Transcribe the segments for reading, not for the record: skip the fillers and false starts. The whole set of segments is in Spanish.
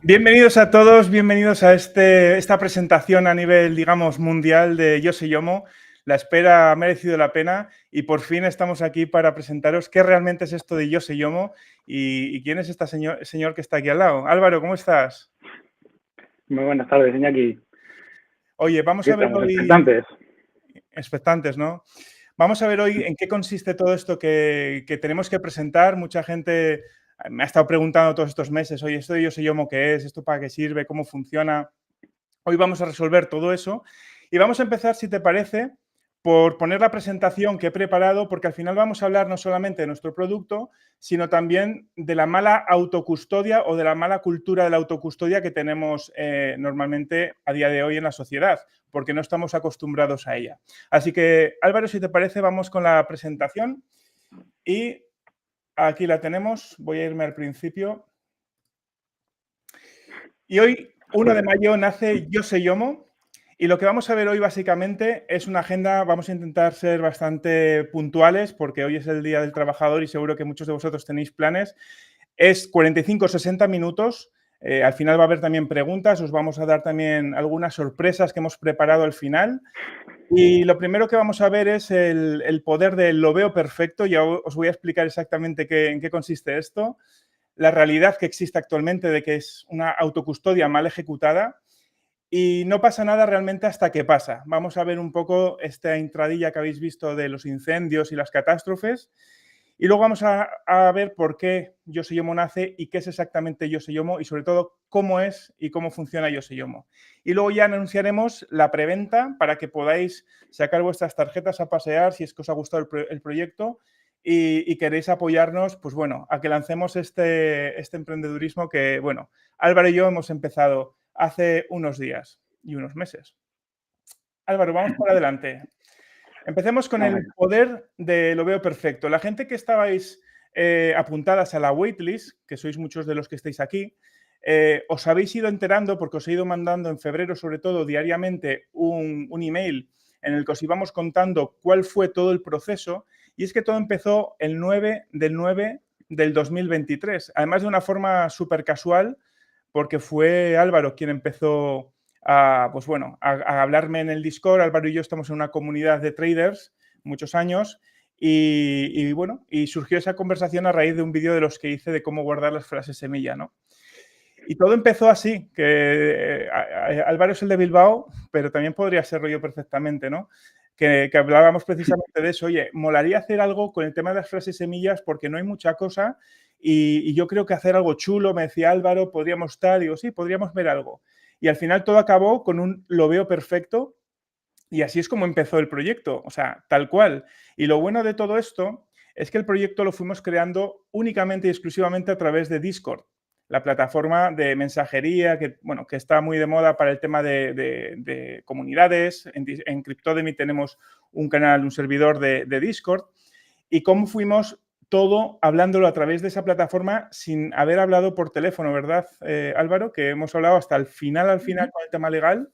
Bienvenidos a todos, bienvenidos a esta presentación a nivel, digamos, mundial de Yo Soy Yomo. La espera ha merecido la pena y por fin estamos aquí para presentaros qué realmente es esto de Yo Soy Yomo y quién es este señor que está aquí al lado. Álvaro, ¿cómo estás? Muy buenas tardes, Iñaki. Oye, vamos a ver hoy... Expectantes, ¿no? Vamos a ver hoy en qué consiste todo esto que tenemos que presentar. Mucha gente me ha estado preguntando todos estos meses, oye, esto de Yo Soy Yomo, ¿qué es? ¿Esto para qué sirve? ¿Cómo funciona? Hoy vamos a resolver todo eso y vamos a empezar, si te parece, por poner la presentación que he preparado, porque al final vamos a hablar no solamente de nuestro producto, sino también de la mala autocustodia o de la mala cultura de la autocustodia que tenemos normalmente a día de hoy en la sociedad, porque no estamos acostumbrados a ella. Así que, Álvaro, si te parece, vamos con la presentación y aquí la tenemos. Voy a irme al principio. Y hoy, 1 de mayo, nace Yo Soy Yomo. Y lo que vamos a ver hoy básicamente es una agenda, vamos a intentar ser bastante puntuales porque hoy es el Día del Trabajador y seguro que muchos de vosotros tenéis planes. Es 45 o 60 minutos. Al final va a haber también preguntas, os vamos a dar también algunas sorpresas que hemos preparado al final. Y lo primero que vamos a ver es el poder del lo veo perfecto. Ya os voy a explicar exactamente en qué consiste esto. La realidad que existe actualmente de que es una autocustodia mal ejecutada. Y no pasa nada realmente hasta que pasa. Vamos a ver un poco esta intradilla que habéis visto de los incendios y las catástrofes. Y luego vamos a ver por qué Yo Soy Yomo nace y qué es exactamente Yo Soy Yomo y sobre todo cómo es y cómo funciona Yo Soy Yomo. Y luego ya anunciaremos la preventa para que podáis sacar vuestras tarjetas a pasear si es que os ha gustado el proyecto y queréis apoyarnos, pues bueno, a que lancemos este emprendedurismo que, bueno, Álvaro y yo hemos empezado hace unos días y unos meses. Álvaro, vamos por adelante. Empecemos con el poder de lo veo perfecto. La gente que estabais apuntadas a la waitlist, que sois muchos de los que estáis aquí, os habéis ido enterando porque os he ido mandando en febrero, sobre todo, diariamente un email en el que os íbamos contando cuál fue todo el proceso y es que todo empezó el 9 del 2023, además de una forma súper casual porque fue Álvaro quien empezó pues bueno, a hablarme en el Discord. Álvaro y yo estamos en una comunidad de traders muchos años y bueno, y surgió esa conversación a raíz de un vídeo de los que hice de cómo guardar las frases semilla, ¿no? Y todo empezó así, que Álvaro es el de Bilbao, pero también podría serlo yo perfectamente, ¿no? Que hablábamos precisamente de eso. Oye, molaría hacer algo con el tema de las frases semillas porque no hay mucha cosa y yo creo que hacer algo chulo, me decía Álvaro, podríamos estar, digo, sí, podríamos ver algo. Y al final todo acabó con un lo veo perfecto Y así es como empezó el proyecto, o sea, tal cual. Y lo bueno de todo esto es que el proyecto lo fuimos creando únicamente y exclusivamente a través de Discord, la plataforma de mensajería que, bueno, que está muy de moda para el tema de comunidades. En Cryptodemy tenemos un canal, un servidor de Discord. Y cómo fuimos todo hablándolo a través de esa plataforma sin haber hablado por teléfono, ¿verdad, Álvaro? Que hemos hablado hasta el final, con el tema legal,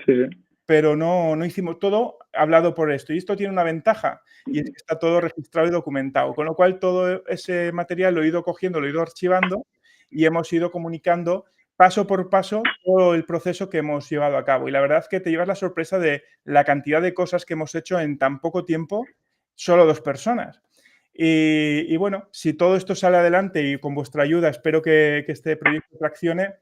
Sí, sí. pero no hicimos todo hablado por esto. Y esto tiene una ventaja, y es que está todo registrado y documentado, con lo cual todo ese material lo he ido cogiendo, lo he ido archivando y hemos ido comunicando paso por paso todo el proceso que hemos llevado a cabo. Y la verdad es que te llevas la sorpresa de la cantidad de cosas que hemos hecho en tan poco tiempo, solo 2 personas. Y bueno, si todo esto sale adelante y con vuestra ayuda espero que este proyecto traccione,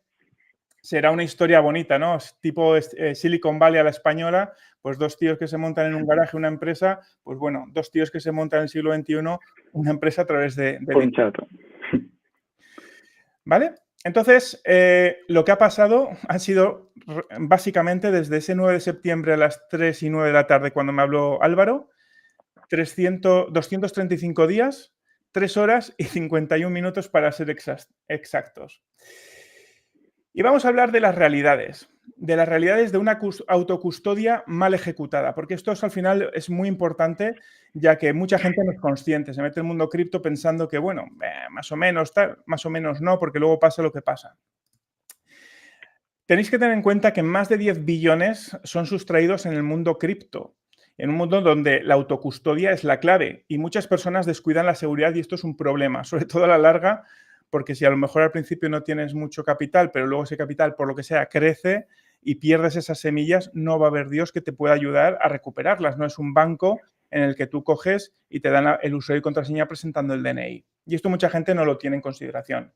será una historia bonita, ¿no? Tipo Silicon Valley a la española, pues 2 tíos que se montan en un garaje una empresa, pues bueno, 2 tíos que se montan en el siglo XXI una empresa a través de Por un chat. ¿Vale? Entonces, lo que ha pasado ha sido básicamente desde ese 9 de septiembre a las 3 y 9 de la tarde, cuando me habló Álvaro, 235 días, 3 horas y 51 minutos para ser exactos. Y vamos a hablar de las realidades de una autocustodia mal ejecutada, porque esto al final es muy importante, ya que mucha gente no es consciente, se mete en el mundo cripto pensando que, bueno, más o menos tal, más o menos no, porque luego pasa lo que pasa. Tenéis que tener en cuenta que más de 10 billones son sustraídos en el mundo cripto, en un mundo donde la autocustodia es la clave y muchas personas descuidan la seguridad y esto es un problema, sobre todo a la larga, porque si a lo mejor al principio no tienes mucho capital, pero luego ese capital, por lo que sea, crece y pierdes esas semillas, no va a haber Dios que te pueda ayudar a recuperarlas. No es un banco en el que tú coges y te dan el usuario y contraseña presentando el DNI. Y esto mucha gente no lo tiene en consideración.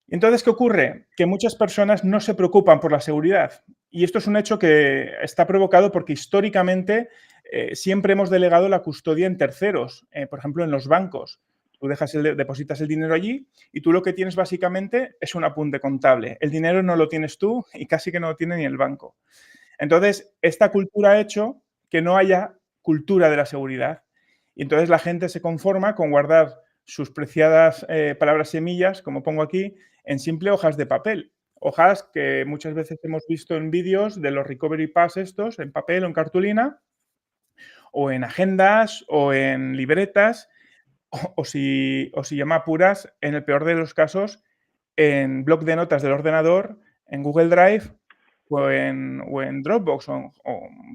Entonces, ¿qué ocurre? Que muchas personas no se preocupan por la seguridad. Y esto es un hecho que está provocado porque históricamente siempre hemos delegado la custodia en terceros, por ejemplo, en los bancos. Tú depositas el dinero allí y tú lo que tienes básicamente es un apunte contable. El dinero no lo tienes tú y casi que no lo tiene ni el banco. Entonces, esta cultura ha hecho que no haya cultura de la seguridad. Y entonces la gente se conforma con guardar sus preciadas palabras semillas, como pongo aquí, en simple hojas de papel. Hojas que muchas veces hemos visto en vídeos de los Recovery Pass estos, en papel o en cartulina, o en agendas o en libretas, o si llama apuras, en el peor de los casos, en bloc de notas del ordenador, en Google Drive o en Dropbox o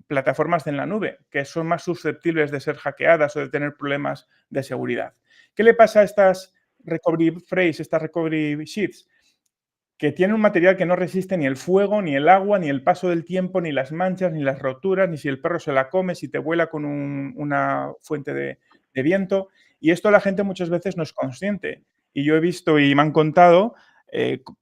plataformas en la nube, que son más susceptibles de ser hackeadas o de tener problemas de seguridad. ¿Qué le pasa a estas recovery phrase, estas recovery sheets? Que tienen un material que no resiste ni el fuego, ni el agua, ni el paso del tiempo, ni las manchas, ni las roturas, ni si el perro se la come, si te vuela con una fuente de viento. Y esto la gente muchas veces no es consciente. Y yo he visto y me han contado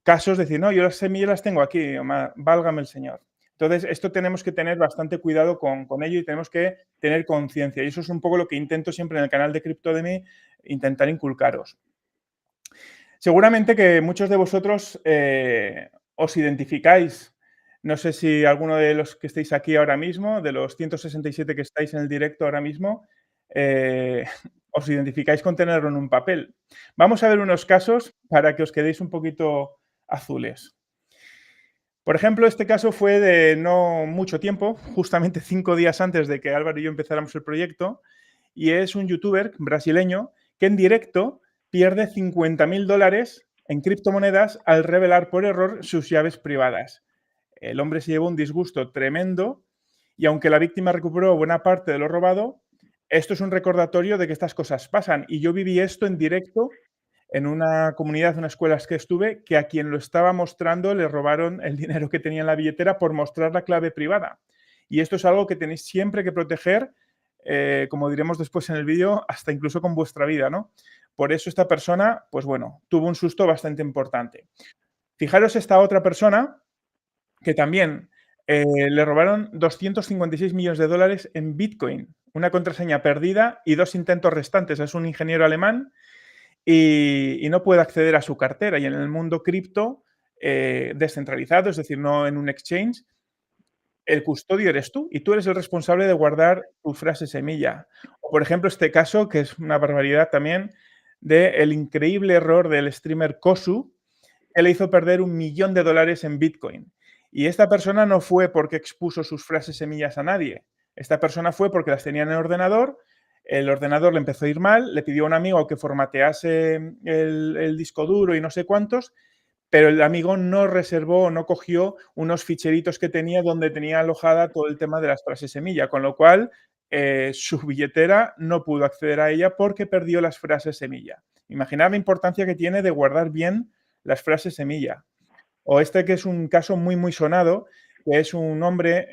casos de decir, no, yo las semillas las tengo aquí, válgame el Señor. Entonces, esto tenemos que tener bastante cuidado con ello y tenemos que tener conciencia. Y eso es un poco lo que intento siempre en el canal de Cryptodemy, intentar inculcaros. Seguramente que muchos de vosotros os identificáis. No sé si alguno de los que estáis aquí ahora mismo, de los 167 que estáis en el directo ahora mismo, eh, os identificáis con tenerlo en un papel. Vamos a ver unos casos para que os quedéis un poquito azules. Por ejemplo, este caso fue de no mucho tiempo, justamente 5 días antes de que Álvaro y yo empezáramos el proyecto, y es un youtuber brasileño que en directo pierde $50.000 en criptomonedas al revelar por error sus llaves privadas. El hombre se llevó un disgusto tremendo y aunque la víctima recuperó buena parte de lo robado, esto es un recordatorio de que estas cosas pasan. Y yo viví esto en directo en una comunidad, una escuela que estuve, que a quien lo estaba mostrando le robaron el dinero que tenía en la billetera por mostrar la clave privada. Y esto es algo que tenéis siempre que proteger, como diremos después en el vídeo, hasta incluso con vuestra vida, ¿no? Por eso esta persona, pues bueno, tuvo un susto bastante importante. Fijaros esta otra persona que también le robaron 256 millones de dólares en Bitcoin, una contraseña perdida y 2 intentos restantes. Es un ingeniero alemán y no puede acceder a su cartera. Y en el mundo cripto descentralizado, es decir, no en un exchange, el custodio eres tú y tú eres el responsable de guardar tu frase semilla. O, por ejemplo, este caso, que es una barbaridad también, del increíble error del streamer Kosu, que le hizo perder $1.000.000 en Bitcoin. Y esta persona no fue porque expuso sus frases semillas a nadie. Esta persona fue porque las tenía en el ordenador le empezó a ir mal, le pidió a un amigo que formatease el disco duro y no sé cuántos, pero el amigo no reservó, no cogió unos ficheritos que tenía donde tenía alojada todo el tema de las frases semilla, con lo cual su billetera no pudo acceder a ella porque perdió las frases semilla. Imaginad la importancia que tiene de guardar bien las frases semilla. O este que es un caso muy, muy sonado, que es un hombre,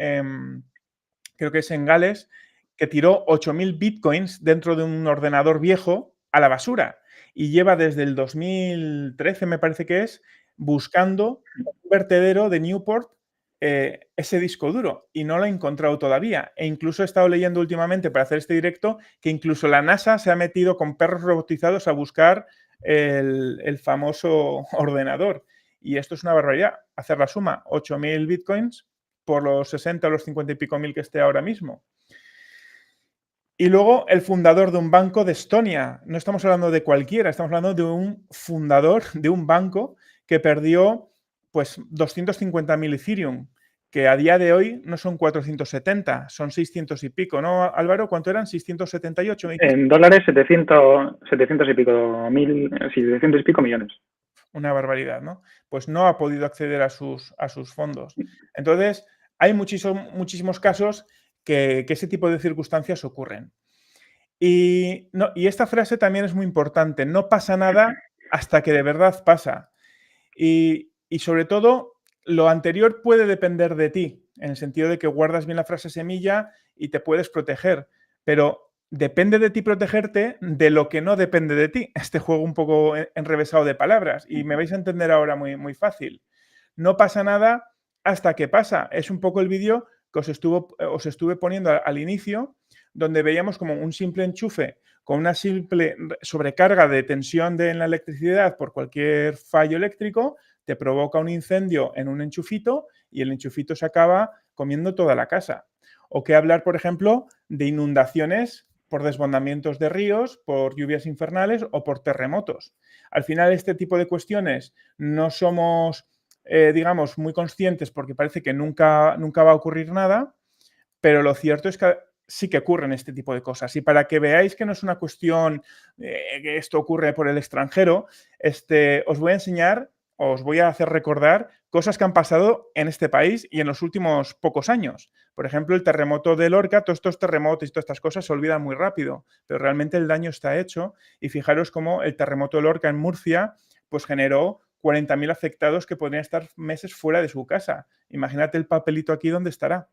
creo que es en Gales, que tiró 8.000 bitcoins dentro de un ordenador viejo a la basura y lleva desde el 2013, me parece que es, buscando un vertedero de Newport ese disco duro y no lo ha encontrado todavía. E incluso he estado leyendo últimamente para hacer este directo que incluso la NASA se ha metido con perros robotizados a buscar el famoso ordenador. Y esto es una barbaridad. Hacer la suma, 8.000 bitcoins por los 60 o los 50 y pico mil que esté ahora mismo. Y luego el fundador de un banco de Estonia. No estamos hablando de cualquiera, estamos hablando de un fundador de un banco que perdió pues 250.000 Ethereum, que a día de hoy no son 470, son 600 y pico, ¿no, Álvaro? ¿Cuánto eran? 678. En dólares, 700 y pico mil, sí, 700 y pico millones. Una barbaridad, ¿no? Pues no ha podido acceder a sus fondos. Entonces, hay muchísimos casos que ese tipo de circunstancias ocurren. Y esta frase también es muy importante. No pasa nada hasta que de verdad pasa. Y sobre todo, lo anterior puede depender de ti, en el sentido de que guardas bien la frase semilla y te puedes proteger. Pero depende de ti protegerte de lo que no depende de ti. Este juego un poco enrevesado de palabras. Y me vais a entender ahora muy, muy fácil. No pasa nada hasta que pasa. Es un poco el vídeo que os estuve poniendo al inicio, donde veíamos como un simple enchufe con una simple sobrecarga de tensión en la electricidad por cualquier fallo eléctrico, te provoca un incendio en un enchufito y el enchufito se acaba comiendo toda la casa. O qué hablar, por ejemplo, de inundaciones por desbordamientos de ríos, por lluvias infernales o por terremotos. Al final, este tipo de cuestiones no somos, digamos, muy conscientes porque parece que nunca va a ocurrir nada, pero lo cierto es que sí que ocurren este tipo de cosas. Y para que veáis que no es una cuestión que esto ocurre por el extranjero, os voy a enseñar, os voy a hacer recordar cosas que han pasado en este país y en los últimos pocos años. Por ejemplo, el terremoto de Lorca, todos estos terremotos y todas estas cosas se olvidan muy rápido, pero realmente el daño está hecho. Y fijaros cómo el terremoto de Lorca en Murcia pues generó 40.000 afectados que podrían estar meses fuera de su casa. Imagínate el papelito aquí donde estará.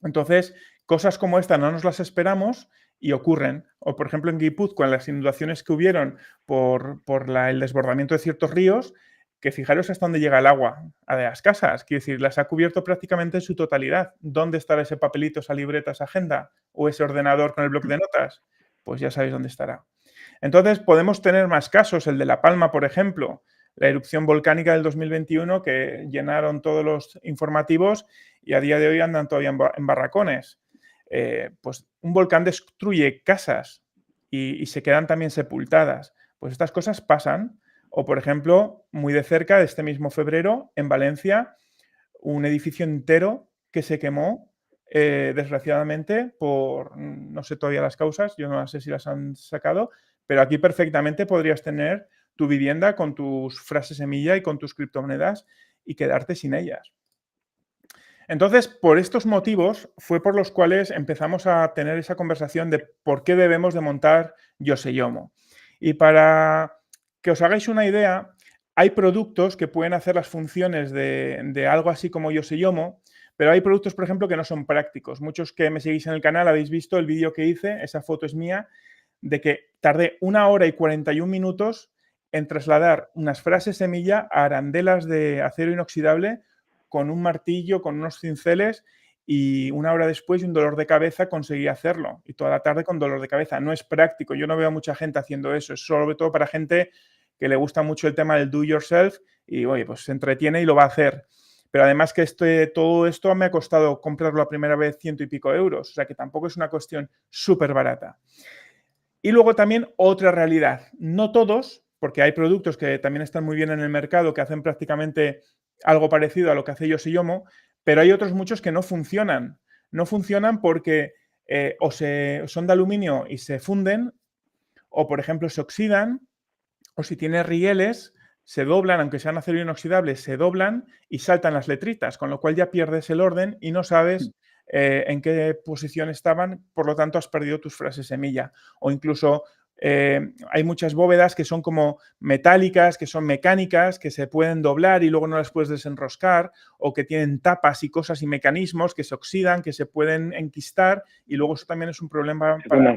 Entonces, cosas como esta no nos las esperamos y ocurren. O, por ejemplo, en Guipúzcoa, las inundaciones que hubieron por el desbordamiento de ciertos ríos, que fijaros hasta dónde llega el agua a las casas. Quiero decir, las ha cubierto prácticamente en su totalidad. ¿Dónde estará ese papelito, esa libreta, esa agenda? ¿O ese ordenador con el bloc de notas? Pues ya sabéis dónde estará. Entonces, podemos tener más casos. El de La Palma, por ejemplo, la erupción volcánica del 2021 que llenaron todos los informativos y a día de hoy andan todavía en barracones. Pues un volcán destruye casas y se quedan también sepultadas. Pues estas cosas pasan. O, por ejemplo, muy de cerca, este mismo febrero, en Valencia, un edificio entero que se quemó, desgraciadamente, por, no sé todavía las causas, yo no sé si las han sacado, pero aquí perfectamente podrías tener tu vivienda con tus frases semilla y con tus criptomonedas y quedarte sin ellas. Entonces, por estos motivos fue por los cuales empezamos a tener esa conversación de por qué debemos de montar Yoseyomo. Y para que os hagáis una idea, hay productos que pueden hacer las funciones de algo así como Yoseyomo, pero hay productos, por ejemplo, que no son prácticos. Muchos que me seguís en el canal habéis visto el vídeo que hice, esa foto es mía, de que tardé 1 hora y 41 minutos en trasladar unas frases semilla a arandelas de acero inoxidable con un martillo, con unos cinceles, y 1 hora después y un dolor de cabeza conseguí hacerlo. Y toda la tarde con dolor de cabeza. No es práctico. Yo no veo mucha gente haciendo eso. Es sobre todo para gente que le gusta mucho el tema del do yourself y, oye, pues se entretiene y lo va a hacer. Pero además que todo esto me ha costado comprarlo la primera vez 100 y pico euros, o sea que tampoco es una cuestión súper barata. Y luego también otra realidad, no todos, porque hay productos que también están muy bien en el mercado, que hacen prácticamente algo parecido a lo que hace Yoseyomo, pero hay otros muchos que no funcionan. No funcionan porque son de aluminio y se funden, o por ejemplo se oxidan, o si tienes rieles, se doblan, aunque sean acero inoxidable, se doblan y saltan las letritas, con lo cual ya pierdes el orden y no sabes en qué posición estaban, por lo tanto has perdido tus frases semilla. O incluso hay muchas bóvedas que son como metálicas, que son mecánicas, que se pueden doblar y luego no las puedes desenroscar, o que tienen tapas y cosas y mecanismos que se oxidan, que se pueden enquistar, y luego eso también es un problema para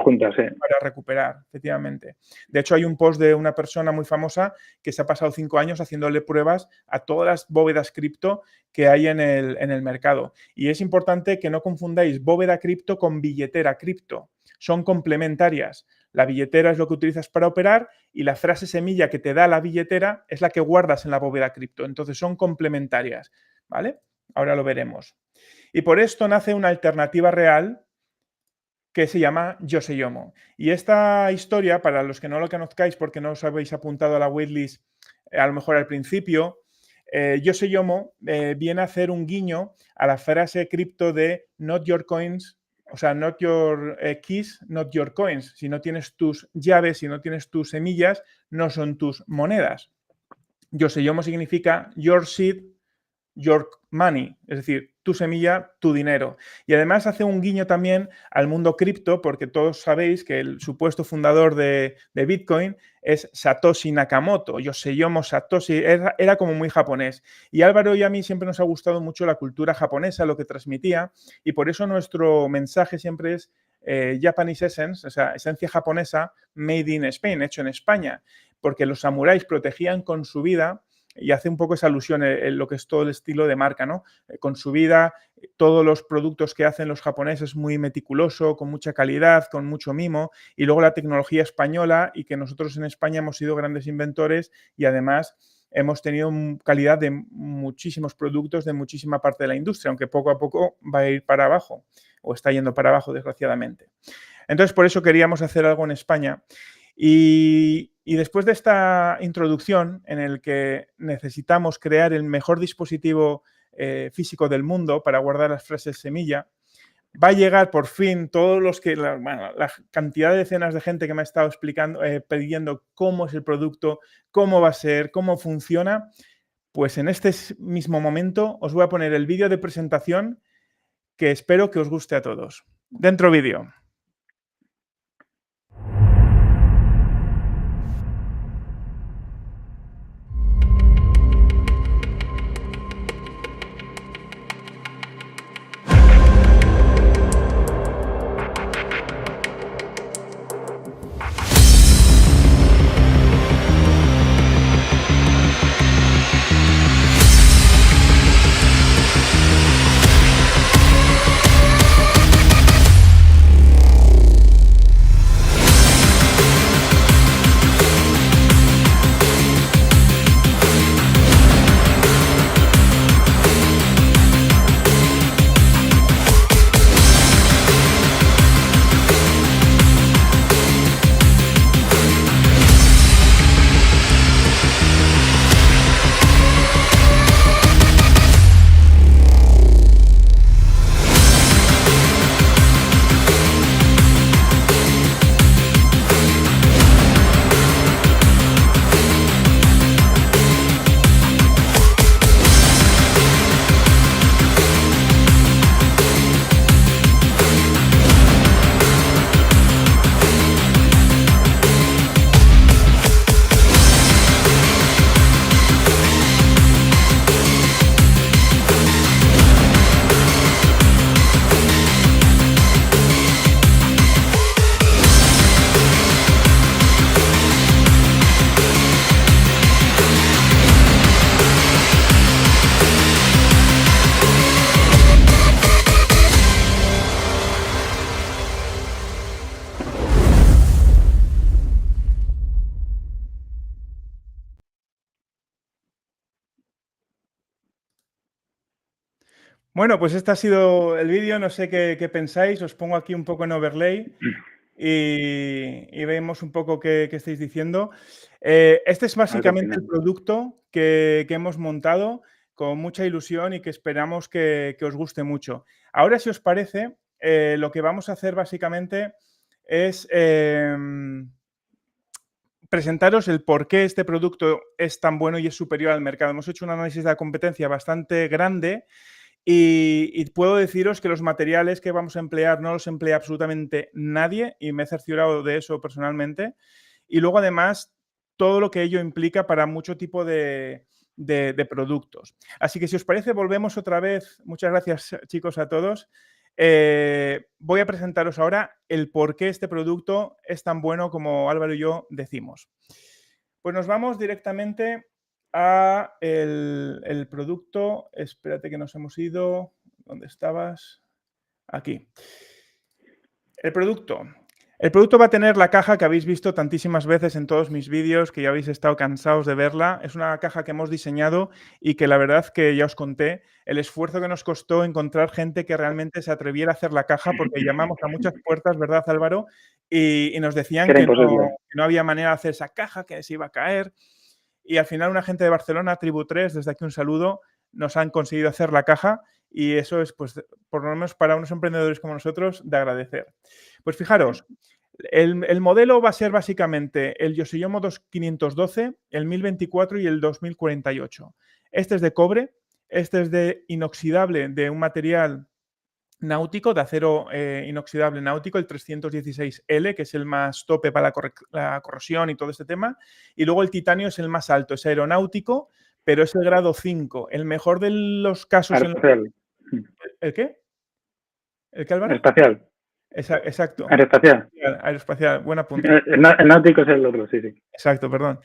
recuperar, efectivamente. De hecho, hay un post de una persona muy famosa que se ha pasado 5 años haciéndole pruebas a todas las bóvedas cripto que hay en el mercado. Y es importante que no confundáis bóveda cripto con billetera cripto. Son complementarias. La billetera es lo que utilizas para operar y la frase semilla que te da la billetera es la que guardas en la bóveda cripto. Entonces son complementarias, ¿vale? Ahora lo veremos. Y por esto nace una alternativa real que se llama Yoseyomo. Y esta historia, para los que no lo conozcáis porque no os habéis apuntado a la waitlist a lo mejor al principio, Yoseyomo viene a hacer un guiño a la frase cripto de not your coins, o sea, not your keys, not your coins. Si no tienes tus llaves, si no tienes tus semillas, no son tus monedas. Yoseyomo significa your seed, your money, es decir, tu semilla, tu dinero. Y además hace un guiño también al mundo cripto, porque todos sabéis que el supuesto fundador de Bitcoin es Satoshi Nakamoto. Yoseyomo Satoshi era como muy japonés. Y Álvaro y a mí siempre nos ha gustado mucho la cultura japonesa, lo que transmitía, y por eso nuestro mensaje siempre es Japanese Essence, o sea, esencia japonesa, made in Spain, hecho en España, porque los samuráis protegían con su vida. Y hace un poco esa alusión en lo que es todo el estilo de marca, ¿no? Con su vida, todos los productos que hacen los japoneses muy meticuloso, con mucha calidad, con mucho mimo, y luego la tecnología española y que nosotros en España hemos sido grandes inventores y además hemos tenido calidad de muchísimos productos de muchísima parte de la industria, aunque poco a poco va a ir para abajo o está yendo para abajo, desgraciadamente. Entonces, por eso queríamos hacer algo en España. Y después de esta introducción en el que necesitamos crear el mejor dispositivo físico del mundo para guardar las frases semilla, va a llegar por fin todos los que, la cantidad de decenas de gente que me ha estado explicando, pidiendo cómo es el producto, cómo va a ser, cómo funciona. Pues en este mismo momento os voy a poner el vídeo de presentación que espero que os guste a todos. Dentro vídeo. Bueno, pues este ha sido el vídeo, no sé qué pensáis, os pongo aquí un poco en overlay y vemos un poco qué estáis diciendo. Este es A ver qué básicamente el opinan. producto que hemos montado con mucha ilusión y que esperamos que os guste mucho. Ahora, si os parece, lo que vamos a hacer básicamente es presentaros el por qué este producto es tan bueno y es superior al mercado. Hemos hecho un análisis de la competencia bastante grande y puedo deciros que los materiales que vamos a emplear no los emplea absolutamente nadie y me he cerciorado de eso personalmente. Y luego, además, todo lo que ello implica para mucho tipo de productos. Así que, si os parece, volvemos otra vez. Muchas gracias, chicos, a todos. Voy a presentaros ahora el por qué este producto es tan bueno como Álvaro y yo decimos. Pues nos vamos directamente a el producto. Espérate que nos hemos ido. ¿Dónde estabas? Aquí. El producto. El producto va a tener la caja que habéis visto tantísimas veces en todos mis vídeos, que ya habéis estado cansados de verla. Es una caja que hemos diseñado y que la verdad que ya os conté el esfuerzo que nos costó encontrar gente que realmente se atreviera a hacer la caja, porque llamamos a muchas puertas, ¿verdad, Álvaro? Y nos Que decían era que imposible. no había manera de hacer esa caja, que se iba a caer. Y al final una gente de Barcelona, Tribu 3, desde aquí un saludo, nos han conseguido hacer la caja y eso es, pues, por lo menos para unos emprendedores como nosotros, de agradecer. Pues fijaros, el modelo va a ser básicamente el Yoshiomo 2512, el 1024 y el 2048. Este es de cobre, este es de inoxidable, de un material náutico, de acero inoxidable náutico, el 316L, que es el más tope para la corrosión y todo este tema. Y luego el titanio es el más alto, es aeronáutico, pero es el grado 5. El mejor de los casos en... Aeroespacial. ¿El qué? ¿El qué, Álvaro? Espacial. Exacto. Aeroespacial. Aeroespacial, buen apunte. El náutico es el otro, sí, sí. Exacto, perdón.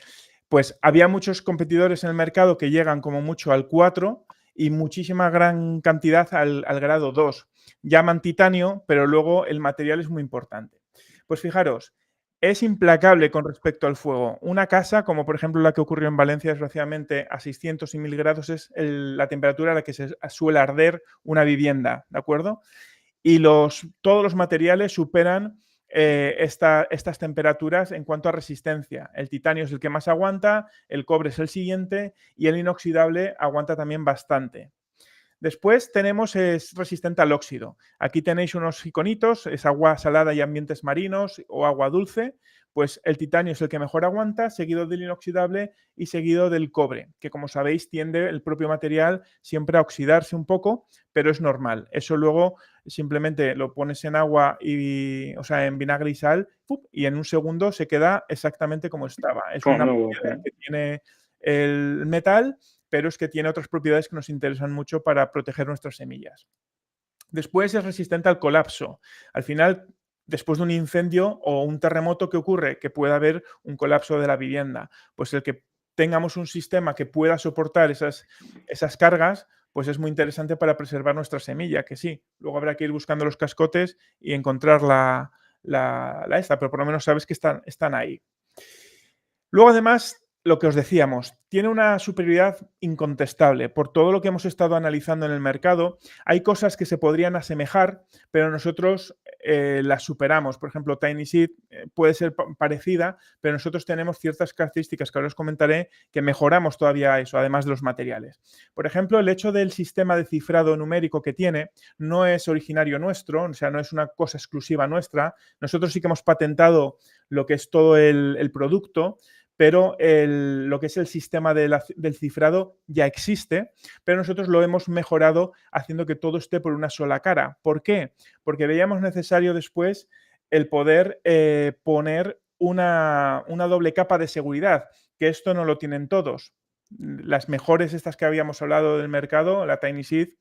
Pues había muchos competidores en el mercado que llegan como mucho al 4 y muchísima gran cantidad al grado 2. Llaman titanio, pero luego el material es muy importante. Pues fijaros, es implacable con respecto al fuego. Una casa, como por ejemplo la que ocurrió en Valencia, desgraciadamente, a 600 y 1000 grados es la temperatura a la que se suele arder una vivienda, ¿de acuerdo? Y todos los materiales superan estas temperaturas en cuanto a resistencia. El titanio es el que más aguanta, el cobre es el siguiente y el inoxidable aguanta también bastante. Después tenemos, es resistente al óxido. Aquí tenéis unos iconitos, es agua salada y ambientes marinos o agua dulce. Pues el titanio es el que mejor aguanta, seguido del inoxidable y seguido del cobre, que como sabéis tiende el propio material siempre a oxidarse un poco, pero es normal. Eso luego simplemente lo pones en agua o sea, en vinagre y sal, y en un segundo se queda exactamente como estaba. Es Como una nuevo, sí. propiedad que tiene el metal, pero es que tiene otras propiedades que nos interesan mucho para proteger nuestras semillas. Después es resistente al colapso. Al final, después de un incendio o un terremoto que ocurre, que pueda haber un colapso de la vivienda, pues el que tengamos un sistema que pueda soportar esas cargas, pues es muy interesante para preservar nuestra semilla, que sí, luego habrá que ir buscando los cascotes y encontrar esta, pero por lo menos sabes que están ahí. Luego, además, lo que os decíamos, tiene una superioridad incontestable. Por todo lo que hemos estado analizando en el mercado, hay cosas que se podrían asemejar, pero nosotros las superamos. Por ejemplo, TinySeed puede ser parecida, pero nosotros tenemos ciertas características que ahora os comentaré que mejoramos todavía eso, además de los materiales. Por ejemplo, el hecho del sistema de cifrado numérico que tiene no es originario nuestro, o sea, no es una cosa exclusiva nuestra. Nosotros sí que hemos patentado lo que es todo el producto, pero lo que es el sistema del cifrado ya existe, pero nosotros lo hemos mejorado haciendo que todo esté por una sola cara. ¿Por qué? Porque veíamos necesario después el poder poner una doble capa de seguridad, que esto no lo tienen todos. Las mejores, estas que habíamos hablado del mercado, la TinySeed,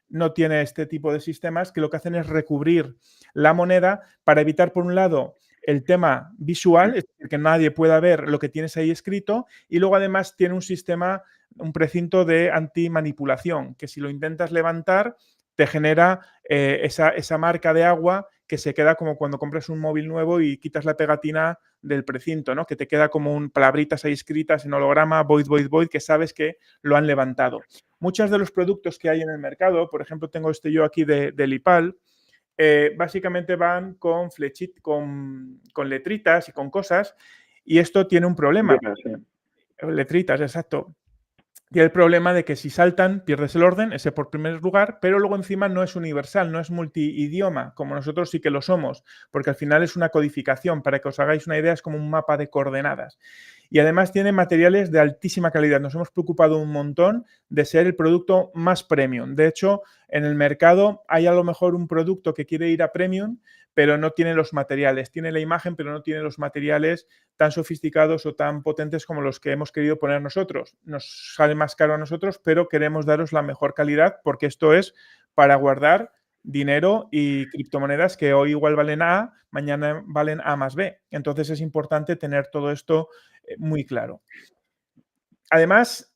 no tiene este tipo de sistemas que lo que hacen es recubrir la moneda para evitar, por un lado, el tema visual, es decir, que nadie pueda ver lo que tienes ahí escrito, y luego además tiene un sistema, un precinto de antimanipulación, que si lo intentas levantar, te genera esa marca de agua que se queda como cuando compras un móvil nuevo y quitas la pegatina del precinto, ¿no? Que te queda como palabritas ahí escritas en holograma, void, void, void, que sabes que lo han levantado. Muchos de los productos que hay en el mercado, por ejemplo, tengo este yo aquí de Lipal, básicamente van con con letritas y con cosas, y esto tiene un problema. Letritas, exacto. Tiene el problema de que si saltan, pierdes el orden, ese por primer lugar, pero luego encima no es universal, no es multiidioma, como nosotros sí que lo somos, porque al final es una codificación. Para que os hagáis una idea, es como un mapa de coordenadas. Y además tiene materiales de altísima calidad. Nos hemos preocupado un montón de ser el producto más premium. De hecho, en el mercado hay a lo mejor un producto que quiere ir a premium, pero no tiene los materiales. Tiene la imagen, pero no tiene los materiales tan sofisticados o tan potentes como los que hemos querido poner nosotros. Nos sale más caro a nosotros, pero queremos daros la mejor calidad porque esto es para guardar dinero y criptomonedas que hoy igual valen A, mañana valen A más B. Entonces es importante tener todo esto muy claro. Además,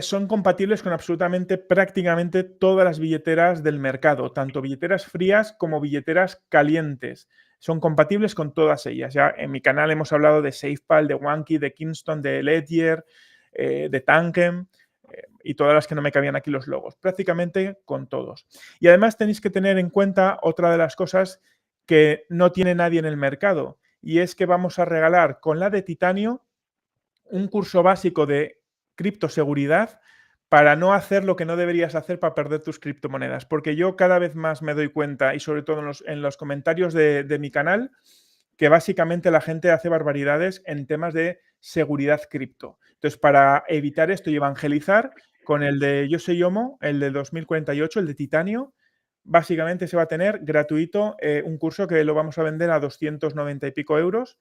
son compatibles con absolutamente prácticamente todas las billeteras del mercado, tanto billeteras frías como billeteras calientes. Son compatibles con todas ellas. Ya en mi canal hemos hablado de SafePal, de Wanky, de Kingston, de Ledger, de Tankem y todas las que no me cabían aquí los logos. Prácticamente con todos. Y además tenéis que tener en cuenta otra de las cosas que no tiene nadie en el mercado, y es que vamos a regalar con la de titanio un curso básico de criptoseguridad para no hacer lo que no deberías hacer para perder tus criptomonedas. Porque yo cada vez más me doy cuenta, y sobre todo en los comentarios de mi canal, que básicamente la gente hace barbaridades en temas de seguridad cripto. Entonces, para evitar esto y evangelizar, con el de Yo Soy Yomo, el de 2048, el de titanio, básicamente se va a tener gratuito un curso que lo vamos a vender a 290 y pico euros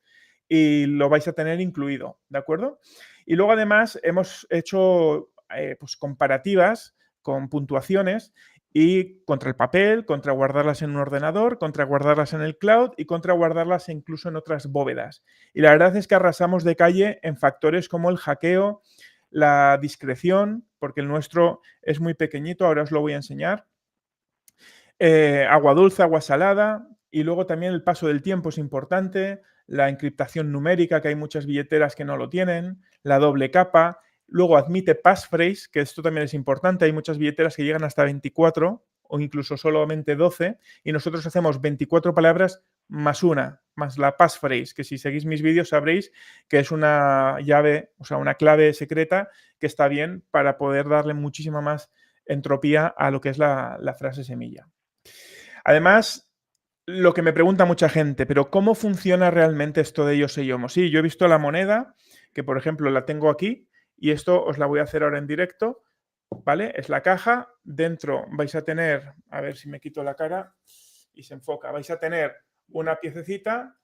y lo vais a tener incluido, ¿de acuerdo? Y luego además hemos hecho pues comparativas con puntuaciones y contra el papel, contra guardarlas en un ordenador, contra guardarlas en el cloud y contra guardarlas incluso en otras bóvedas. Y la verdad es que arrasamos de calle en factores como el hackeo, la discreción, porque el nuestro es muy pequeñito, ahora os lo voy a enseñar. Agua dulce, agua salada, y luego también el paso del tiempo es importante, la encriptación numérica, que hay muchas billeteras que no lo tienen, la doble capa, luego admite passphrase, que esto también es importante, hay muchas billeteras que llegan hasta 24 o incluso solamente 12, y nosotros hacemos 24 palabras más una, más la passphrase, que si seguís mis vídeos sabréis que es una llave, o sea, una clave secreta que está bien para poder darle muchísima más entropía a lo que es la frase semilla. Además, lo que me pregunta mucha gente, pero ¿cómo funciona realmente esto de Yo Soy Yomo? Sí, yo he visto la moneda, que por ejemplo la tengo aquí, y esto os la voy a hacer ahora en directo, ¿vale? Es la caja, dentro vais a tener, a ver si me quito la cara y se enfoca, vais a tener una piececita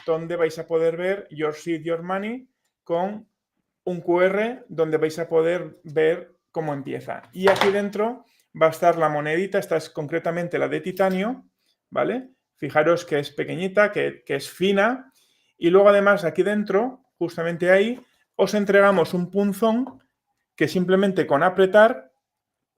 donde vais a poder ver Your Seed, Your Money con un QR donde vais a poder ver cómo empieza. Y aquí dentro va a estar la monedita, esta es concretamente la de titanio, ¿vale? Fijaros que es pequeñita, que es fina. Y luego además aquí dentro, justamente ahí, os entregamos un punzón que simplemente con apretar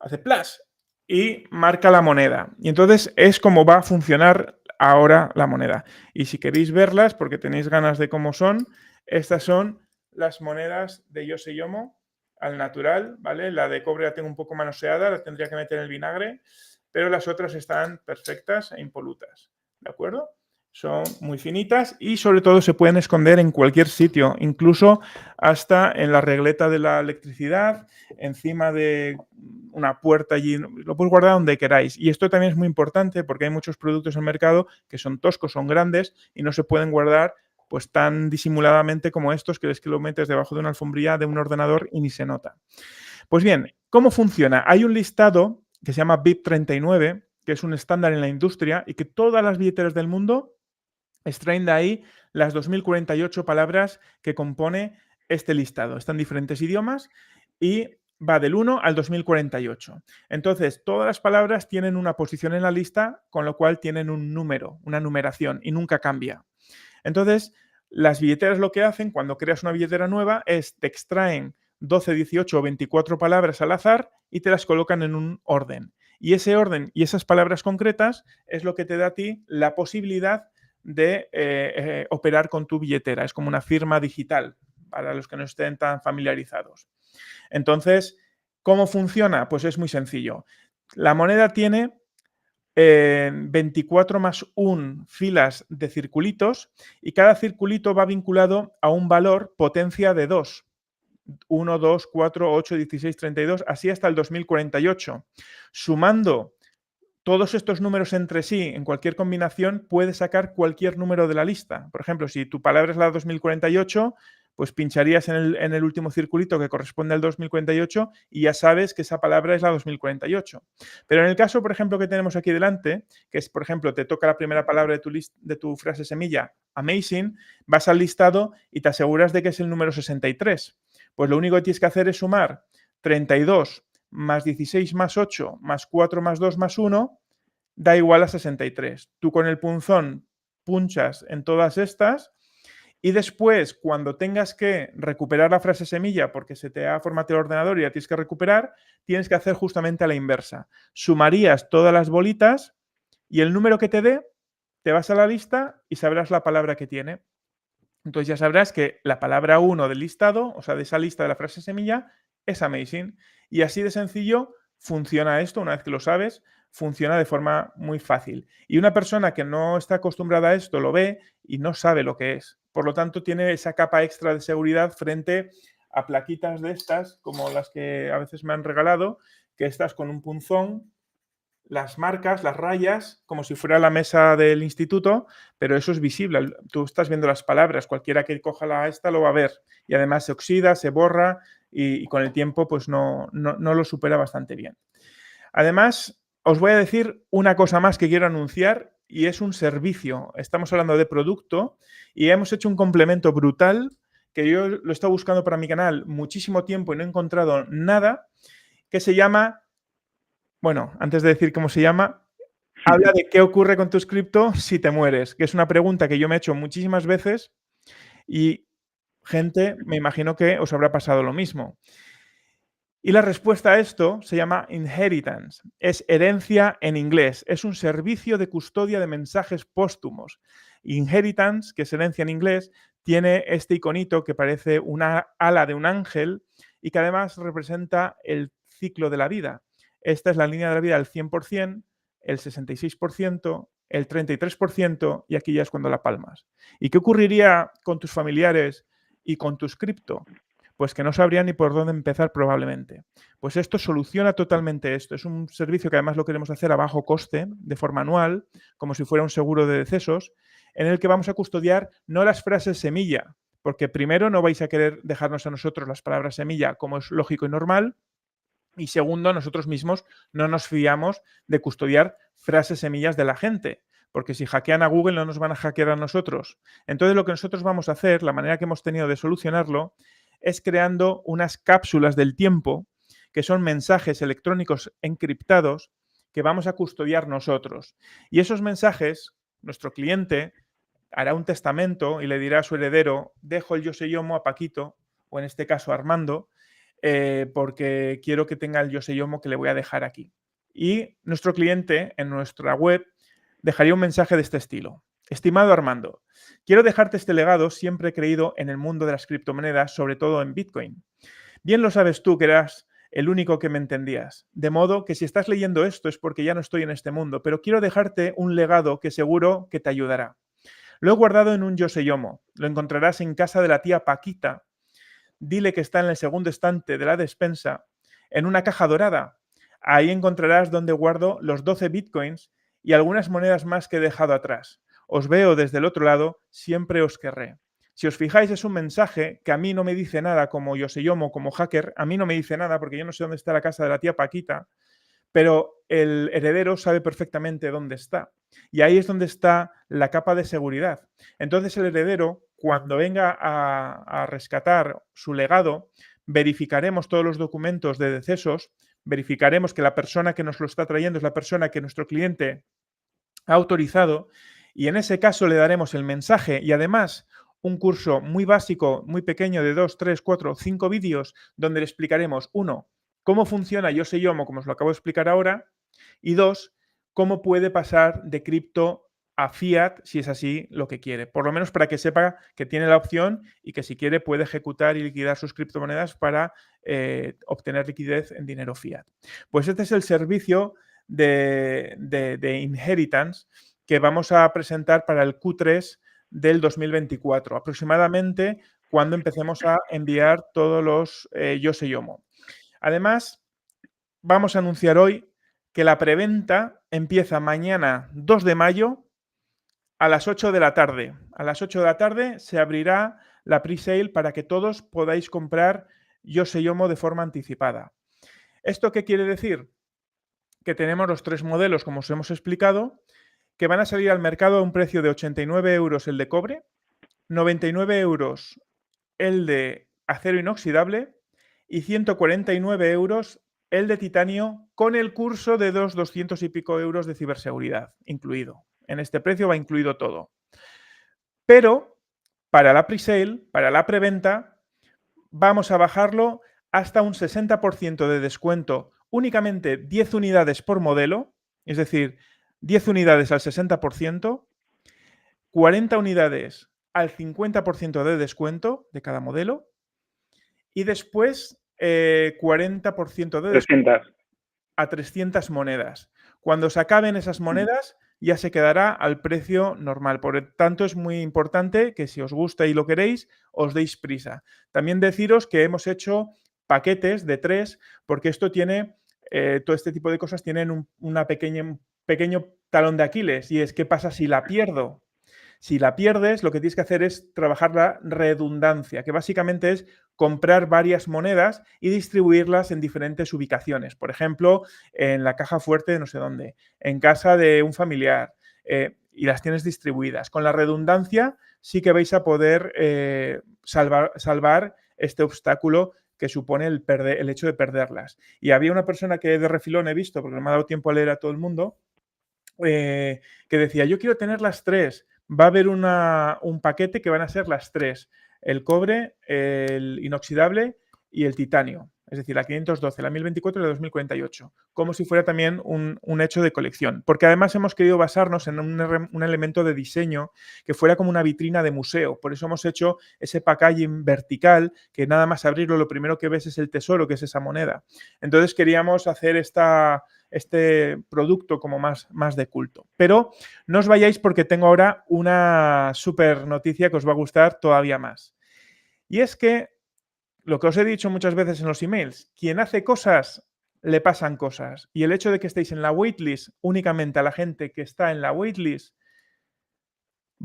hace plas y marca la moneda. Y entonces es como va a funcionar ahora la moneda. Y si queréis verlas, porque tenéis ganas de cómo son, estas son las monedas de Yo Soy Yomo al natural, ¿vale? La de cobre la tengo un poco manoseada, la tendría que meter en el vinagre, pero las otras están perfectas e impolutas, ¿de acuerdo? Son muy finitas y sobre todo se pueden esconder en cualquier sitio, incluso hasta en la regleta de la electricidad, encima de una puerta allí, lo puedes guardar donde queráis. Y esto también es muy importante porque hay muchos productos en el mercado que son toscos, son grandes y no se pueden guardar pues tan disimuladamente como estos, que es que lo metes debajo de una alfombrilla de un ordenador y ni se nota. Pues bien, ¿cómo funciona? Hay un listado que se llama BIP39, que es un estándar en la industria y que todas las billeteras del mundo extraen de ahí las 2048 palabras que compone este listado. Están en diferentes idiomas y va del 1 al 2048. Entonces, todas las palabras tienen una posición en la lista, con lo cual tienen un número, una numeración y nunca cambia. Entonces, las billeteras lo que hacen cuando creas una billetera nueva es te extraen 12, 18 o 24 palabras al azar y te las colocan en un orden. Y ese orden y esas palabras concretas es lo que te da a ti la posibilidad de operar con tu billetera. Es como una firma digital para los que no estén tan familiarizados. Entonces, ¿cómo funciona? Pues es muy sencillo. La moneda tiene 24 más 1 filas de circulitos y cada circulito va vinculado a un valor potencia de 2. 1, 2, 4, 8, 16, 32, así hasta el 2048. Sumando todos estos números entre sí en cualquier combinación, puedes sacar cualquier número de la lista. Por ejemplo, si tu palabra es la 2048, pues pincharías en el último circulito que corresponde al 2048 y ya sabes que esa palabra es la 2048. Pero en el caso, por ejemplo, que tenemos aquí delante, que es, por ejemplo, te toca la primera palabra de tu frase semilla, amazing, vas al listado y te aseguras de que es el número 63. Pues lo único que tienes que hacer es sumar 32 más 16 más 8 más 4 más 2 más 1 da igual a 63. Tú con el punzón punchas en todas estas y después, cuando tengas que recuperar la frase semilla porque se te ha formateado el ordenador y la tienes que recuperar, tienes que hacer justamente a la inversa. Sumarías todas las bolitas y el número que te dé, te vas a la lista y sabrás la palabra que tiene. Entonces ya sabrás que la palabra 1 del listado, o sea, de esa lista de la frase semilla, es amazing. Y así de sencillo funciona esto, una vez que lo sabes, funciona de forma muy fácil. Y una persona que no está acostumbrada a esto lo ve y no sabe lo que es. Por lo tanto, tiene esa capa extra de seguridad frente a plaquitas de estas, como las que a veces me han regalado, que estás con un punzón, las marcas, las rayas, como si fuera la mesa del instituto, pero eso es visible. Tú estás viendo las palabras, cualquiera que coja la esta lo va a ver. Y además se oxida, se borra y con el tiempo pues no lo supera bastante bien. Además, os voy a decir una cosa más que quiero anunciar y es un servicio. Estamos hablando de producto y hemos hecho un complemento brutal que yo lo he estado buscando para mi canal muchísimo tiempo y no he encontrado nada, que se llama, bueno, antes de decir cómo se llama, habla de qué ocurre con tus cripto si te mueres, que es una pregunta que yo me he hecho muchísimas veces y gente, me imagino que os habrá pasado lo mismo. Y la respuesta a esto se llama inheritance, es herencia en inglés, es un servicio de custodia de mensajes póstumos. Inheritance, que es herencia en inglés, tiene este iconito que parece una ala de un ángel y que además representa el ciclo de la vida. Esta es la línea de la vida del 100%, el 66%, el 33% y aquí ya es cuando la palmas. ¿Y qué ocurriría con tus familiares y con tus cripto? Pues que no sabrían ni por dónde empezar probablemente. Pues esto soluciona totalmente esto. Es un servicio que además lo queremos hacer a bajo coste, de forma anual, como si fuera un seguro de decesos, en el que vamos a custodiar no las frases semilla, porque primero no vais a querer dejarnos a nosotros las palabras semilla, como es lógico y normal, y segundo, nosotros mismos no nos fiamos de custodiar frases semillas de la gente, porque si hackean a Google no nos van a hackear a nosotros. Entonces lo que nosotros vamos a hacer, la manera que hemos tenido de solucionarlo, es creando unas cápsulas del tiempo, que son mensajes electrónicos encriptados que vamos a custodiar nosotros. Y esos mensajes, nuestro cliente hará un testamento y le dirá a su heredero, dejo el yo sé yomo a Paquito, o en este caso a Armando, porque quiero que tenga el yo sé yomo que le voy a dejar aquí. Y nuestro cliente en nuestra web dejaría un mensaje de este estilo. Estimado Armando, quiero dejarte este legado, siempre he creído en el mundo de las criptomonedas, sobre todo en Bitcoin. Bien lo sabes tú que eras el único que me entendías. De modo que si estás leyendo esto es porque ya no estoy en este mundo, pero quiero dejarte un legado que seguro que te ayudará. Lo he guardado en un yoseyomo. Lo encontrarás en casa de la tía Paquita. Dile que está en el segundo estante de la despensa, en una caja dorada. Ahí encontrarás donde guardo los 12 bitcoins y algunas monedas más que he dejado atrás. Os veo desde el otro lado, siempre os querré. Si os fijáis, es un mensaje que a mí no me dice nada como yoseyomo, como hacker, a mí no me dice nada porque yo no sé dónde está la casa de la tía Paquita, pero el heredero sabe perfectamente dónde está. Y ahí es donde está la capa de seguridad. Entonces el heredero, cuando venga a rescatar su legado, verificaremos todos los documentos de decesos, verificaremos que la persona que nos lo está trayendo es la persona que nuestro cliente ha autorizado y en ese caso le daremos el mensaje y además un curso muy básico, muy pequeño de 2, 3, 4, 5 vídeos donde le explicaremos, 1, cómo funciona Yo sé Yomo, como os lo acabo de explicar ahora, Y 2, cómo puede pasar de cripto a fiat si es así lo que quiere. Por lo menos para que sepa que tiene la opción y que si quiere puede ejecutar y liquidar sus criptomonedas para obtener liquidez en dinero fiat. Pues este es el servicio de Inheritance que vamos a presentar para el Q3 del 2024, aproximadamente cuando empecemos a enviar todos los Yo Sé Yomo. Además, vamos a anunciar hoy que la preventa empieza mañana 2 de mayo a las 8 de la tarde. A las 8 de la tarde se abrirá la pre-sale para que todos podáis comprar Yo Sé Yomo de forma anticipada. ¿Esto qué quiere decir? Que tenemos los 3 modelos, como os hemos explicado, que van a salir al mercado a un precio de 89 euros el de cobre, 99 euros el de acero inoxidable y 149 euros el de titanio con el curso de 200 y pico euros de ciberseguridad incluido. En este precio va incluido todo. Pero para la pre-sale, para la preventa, vamos a bajarlo hasta un 60% de descuento, únicamente 10 unidades por modelo, es decir, 10 unidades al 60%, 40 unidades al 50% de descuento de cada modelo y después 40% de descuento 300. a 300 monedas. Cuando se acaben esas monedas ya se quedará al precio normal. Por lo tanto, es muy importante que si os gusta y lo queréis, os deis prisa. También deciros que hemos hecho paquetes de 3 porque esto tiene, todo este tipo de cosas tienen un pequeño talón de Aquiles y es ¿qué pasa si la pierdo? Si la pierdes, lo que tienes que hacer es trabajar la redundancia, que básicamente es comprar varias monedas y distribuirlas en diferentes ubicaciones. Por ejemplo, en la caja fuerte de no sé dónde, en casa de un familiar, y las tienes distribuidas. Con la redundancia sí que vais a poder salvar este obstáculo que supone el hecho de perderlas. Y había una persona que de refilón he visto, porque no me ha dado tiempo a leer a todo el mundo, que decía, yo quiero tener las 3. Va a haber un paquete que van a ser las 3. El cobre, el inoxidable y el titanio. Es decir, la 512, la 1024 y la 2048. Como si fuera también un hecho de colección. Porque además hemos querido basarnos en un elemento de diseño que fuera como una vitrina de museo. Por eso hemos hecho ese packaging vertical que nada más abrirlo lo primero que ves es el tesoro, que es esa moneda. Entonces queríamos hacer este producto como más de culto. Pero no os vayáis porque tengo ahora una súper noticia que os va a gustar todavía más. Y es que, lo que os he dicho muchas veces en los emails, quien hace cosas, le pasan cosas. Y el hecho de que estéis en la waitlist, únicamente a la gente que está en la waitlist,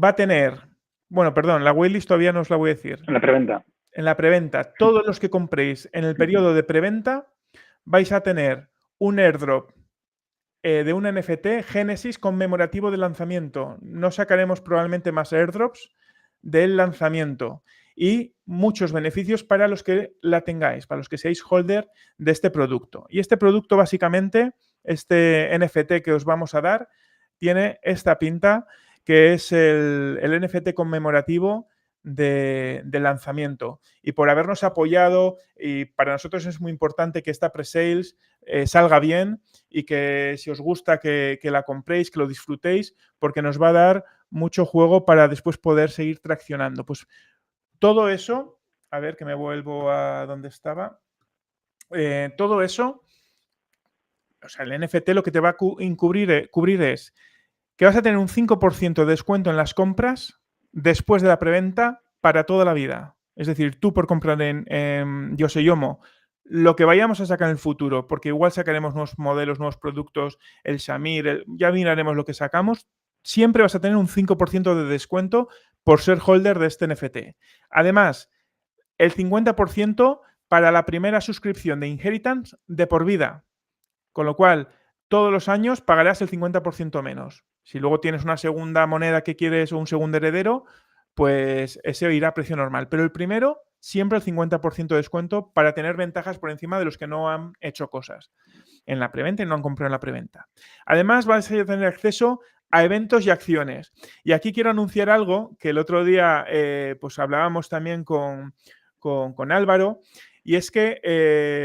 va a tener, bueno, perdón, la waitlist todavía no os la voy a decir. En la preventa. En la preventa, todos los que compréis en el periodo de preventa, vais a tener un airdrop de un NFT Génesis conmemorativo del lanzamiento. No sacaremos probablemente más airdrops del lanzamiento y muchos beneficios para los que la tengáis, para los que seáis holder de este producto. Y este producto básicamente, este NFT que os vamos a dar, tiene esta pinta que es el NFT conmemorativo de lanzamiento. Y por habernos apoyado, y para nosotros es muy importante que esta pre-sales salga bien y que si os gusta que la compréis, que lo disfrutéis, porque nos va a dar mucho juego para después poder seguir traccionando. Pues todo eso, a ver que me vuelvo a donde estaba, todo eso, o sea, el NFT lo que te va a cubrir es que vas a tener un 5% de descuento en las compras después de la preventa para toda la vida. Es decir, tú por comprar en Yo Sé Yomo lo que vayamos a sacar en el futuro, porque igual sacaremos nuevos modelos, nuevos productos, el Shamir, ya miraremos lo que sacamos, siempre vas a tener un 5% de descuento por ser holder de este NFT. Además, el 50% para la primera suscripción de Inheritance de por vida. Con lo cual, todos los años pagarás el 50% menos. Si luego tienes una segunda moneda que quieres o un segundo heredero, pues ese irá a precio normal. Pero el primero, siempre el 50% de descuento para tener ventajas por encima de los que no han hecho cosas en la preventa y no han comprado en la preventa. Además, vais a tener acceso a eventos y acciones. Y aquí quiero anunciar algo que el otro día pues hablábamos también con Álvaro, Y es que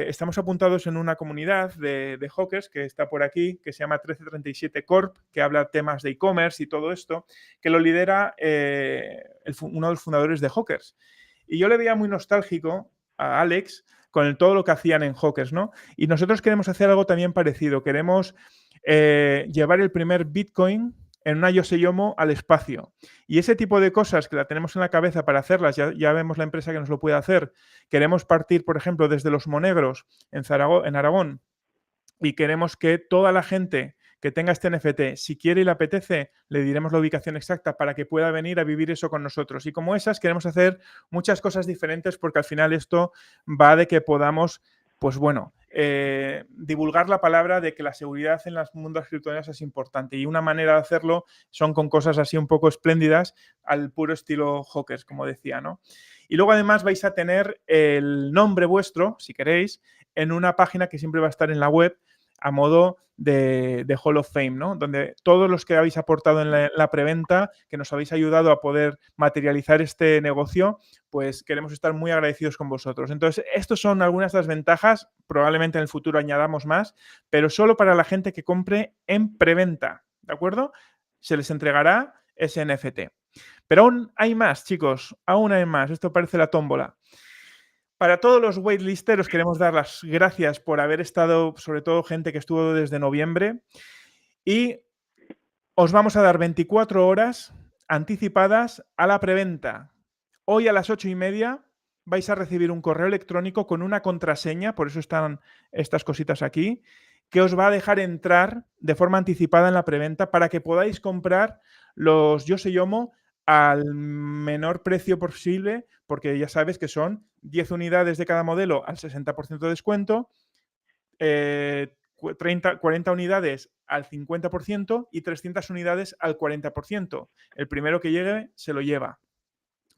estamos apuntados en una comunidad de hackers que está por aquí, que se llama 1337 Corp, que habla temas de e-commerce y todo esto, que lo lidera uno de los fundadores de Hackers. Y yo le veía muy nostálgico a Alex con todo lo que hacían en Hackers, ¿no? Y nosotros queremos hacer algo también parecido. Queremos llevar el primer Bitcoin en una Yoseyomo al espacio. Y ese tipo de cosas que la tenemos en la cabeza para hacerlas, ya vemos la empresa que nos lo puede hacer. Queremos partir, por ejemplo, desde los Monegros en Aragón, y queremos que toda la gente que tenga este NFT, si quiere y le apetece, le diremos la ubicación exacta para que pueda venir a vivir eso con nosotros. Y como esas, queremos hacer muchas cosas diferentes porque al final esto va de que podamos, pues bueno, divulgar la palabra de que la seguridad en las mundos criptomonedas es importante. Y una manera de hacerlo son con cosas así un poco espléndidas al puro estilo Hackers, como decía, ¿no? Y luego además vais a tener el nombre vuestro, si queréis, en una página que siempre va a estar en la web a modo de Hall of Fame, ¿no? Donde todos los que habéis aportado en la preventa, que nos habéis ayudado a poder materializar este negocio, pues queremos estar muy agradecidos con vosotros. Entonces, estos son algunas de las ventajas, probablemente en el futuro añadamos más, pero solo para la gente que compre en preventa, ¿de acuerdo? Se les entregará ese NFT. Pero aún hay más, chicos, aún hay más. Esto parece la tómbola. Para todos los waitlisteros queremos dar las gracias por haber estado, sobre todo gente que estuvo desde noviembre, y os vamos a dar 24 horas anticipadas a la preventa. Hoy a las 8:30 vais a recibir un correo electrónico con una contraseña, por eso están estas cositas aquí, que os va a dejar entrar de forma anticipada en la preventa para que podáis comprar los Yoseyomo al menor precio posible, porque ya sabes que son 10 unidades de cada modelo al 60% de descuento, 40 unidades al 50% y 300 unidades al 40%. El primero que llegue se lo lleva.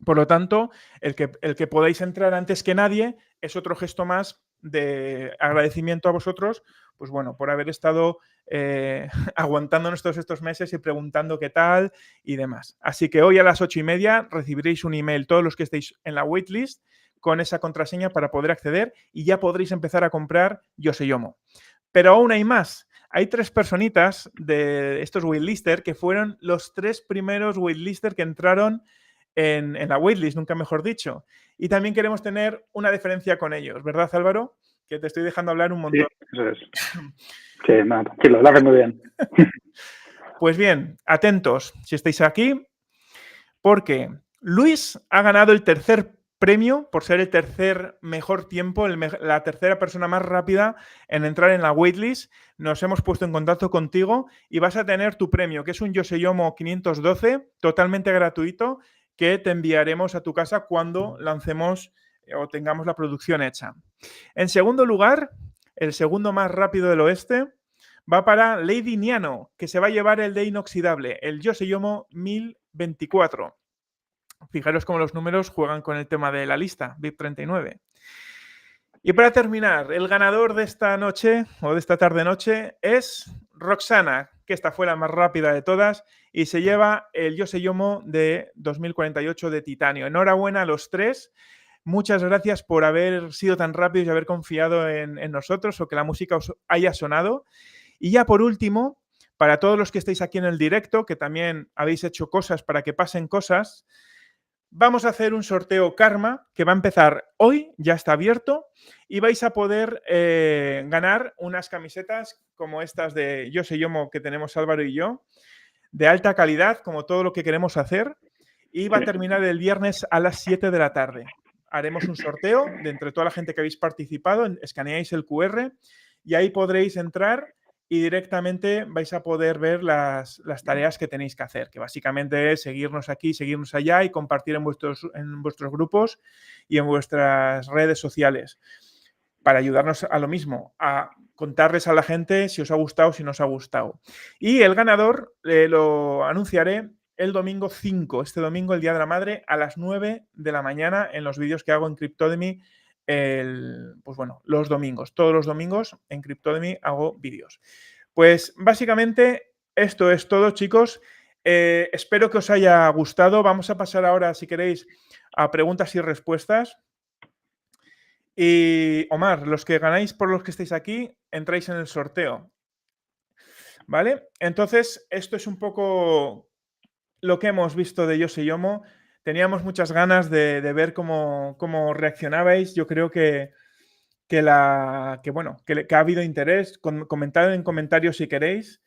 Por lo tanto, el que podáis entrar antes que nadie es otro gesto más de agradecimiento a vosotros, pues bueno, por haber estado aguantándonos todos estos meses y preguntando qué tal y demás. Así que hoy a las 8:30 recibiréis un email, todos los que estéis en la waitlist, con esa contraseña para poder acceder y ya podréis empezar a comprar Yoseyomo. Pero aún hay más. Hay 3 personitas de estos waitlisters que fueron los 3 primeros waitlisters que entraron en la waitlist, nunca mejor dicho. Y también queremos tener una diferencia con ellos, ¿verdad, Álvaro? Que te estoy dejando hablar un montón. Sí, eso es. Sí, nada, tranquilo, lo haces muy bien. Pues bien, atentos si estáis aquí, porque Luis ha ganado el tercer premio por ser el tercer mejor tiempo, la tercera persona más rápida en entrar en la waitlist. Nos hemos puesto en contacto contigo y vas a tener tu premio, que es un Yoseyomo 512, totalmente gratuito, que te enviaremos a tu casa cuando lancemos o tengamos la producción hecha. En segundo lugar, el segundo más rápido del oeste va para Lady Niano, que se va a llevar el de inoxidable, el Yoseyomo 1024. Fijaros cómo los números juegan con el tema de la lista, VIP 39. Y para terminar, el ganador de esta noche, o de esta tarde-noche, es Roxana, que esta fue la más rápida de todas, y se lleva el Yoseyomo de 2048 de titanio. Enhorabuena a los 3. Muchas gracias por haber sido tan rápidos y haber confiado en nosotros, o que la música os haya sonado. Y ya por último, para todos los que estáis aquí en el directo, que también habéis hecho cosas para que pasen cosas, vamos a hacer un sorteo Karma que va a empezar hoy, ya está abierto, y vais a poder ganar unas camisetas como estas de Yoseyomo que tenemos Álvaro y yo, de alta calidad, como todo lo que queremos hacer, y va a terminar el viernes a las 7 de la tarde. Haremos un sorteo de entre toda la gente que habéis participado, escaneáis el QR y ahí podréis entrar y directamente vais a poder ver las tareas que tenéis que hacer, que básicamente es seguirnos aquí, seguirnos allá y compartir en vuestros grupos y en vuestras redes sociales para ayudarnos a lo mismo, a contarles a la gente si os ha gustado, si no os ha gustado. Y el ganador lo anunciaré el domingo 5, este domingo, el Día de la Madre, a las 9 de la mañana en los vídeos que hago en Cryptodemy. Pues bueno, los domingos, todos los domingos en Cryptodemy hago vídeos. Pues básicamente esto es todo, chicos. Espero que os haya gustado. Vamos a pasar ahora, si queréis, a preguntas y respuestas. Y Omar, los que ganáis por los que estáis aquí, entráis en el sorteo. ¿Vale? Entonces, esto es un poco lo que hemos visto de Yo Soy Yomo. Teníamos muchas ganas de ver cómo reaccionabais. Yo creo que ha habido interés. Comentad en comentarios si queréis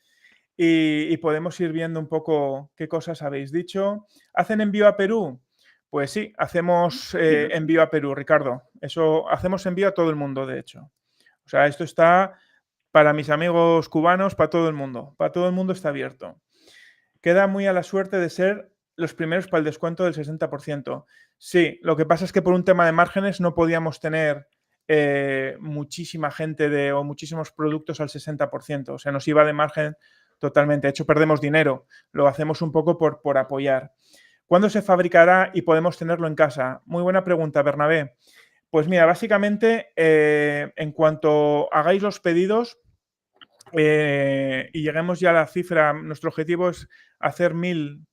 y podemos ir viendo un poco qué cosas habéis dicho. ¿Hacen envío a Perú? Pues sí, hacemos envío a Perú, Ricardo. Eso hacemos envío a todo el mundo, de hecho. O sea, esto está para mis amigos cubanos, para todo el mundo. Para todo el mundo está abierto. Queda muy a la suerte de ser los primeros para el descuento del 60%. Sí, lo que pasa es que por un tema de márgenes no podíamos tener muchísima gente o muchísimos productos al 60%. O sea, nos iba de margen totalmente. De hecho, perdemos dinero. Lo hacemos un poco por apoyar. ¿Cuándo se fabricará y podemos tenerlo en casa? Muy buena pregunta, Bernabé. Pues mira, básicamente, en cuanto hagáis los pedidos y lleguemos ya a la cifra, nuestro objetivo es hacer 1000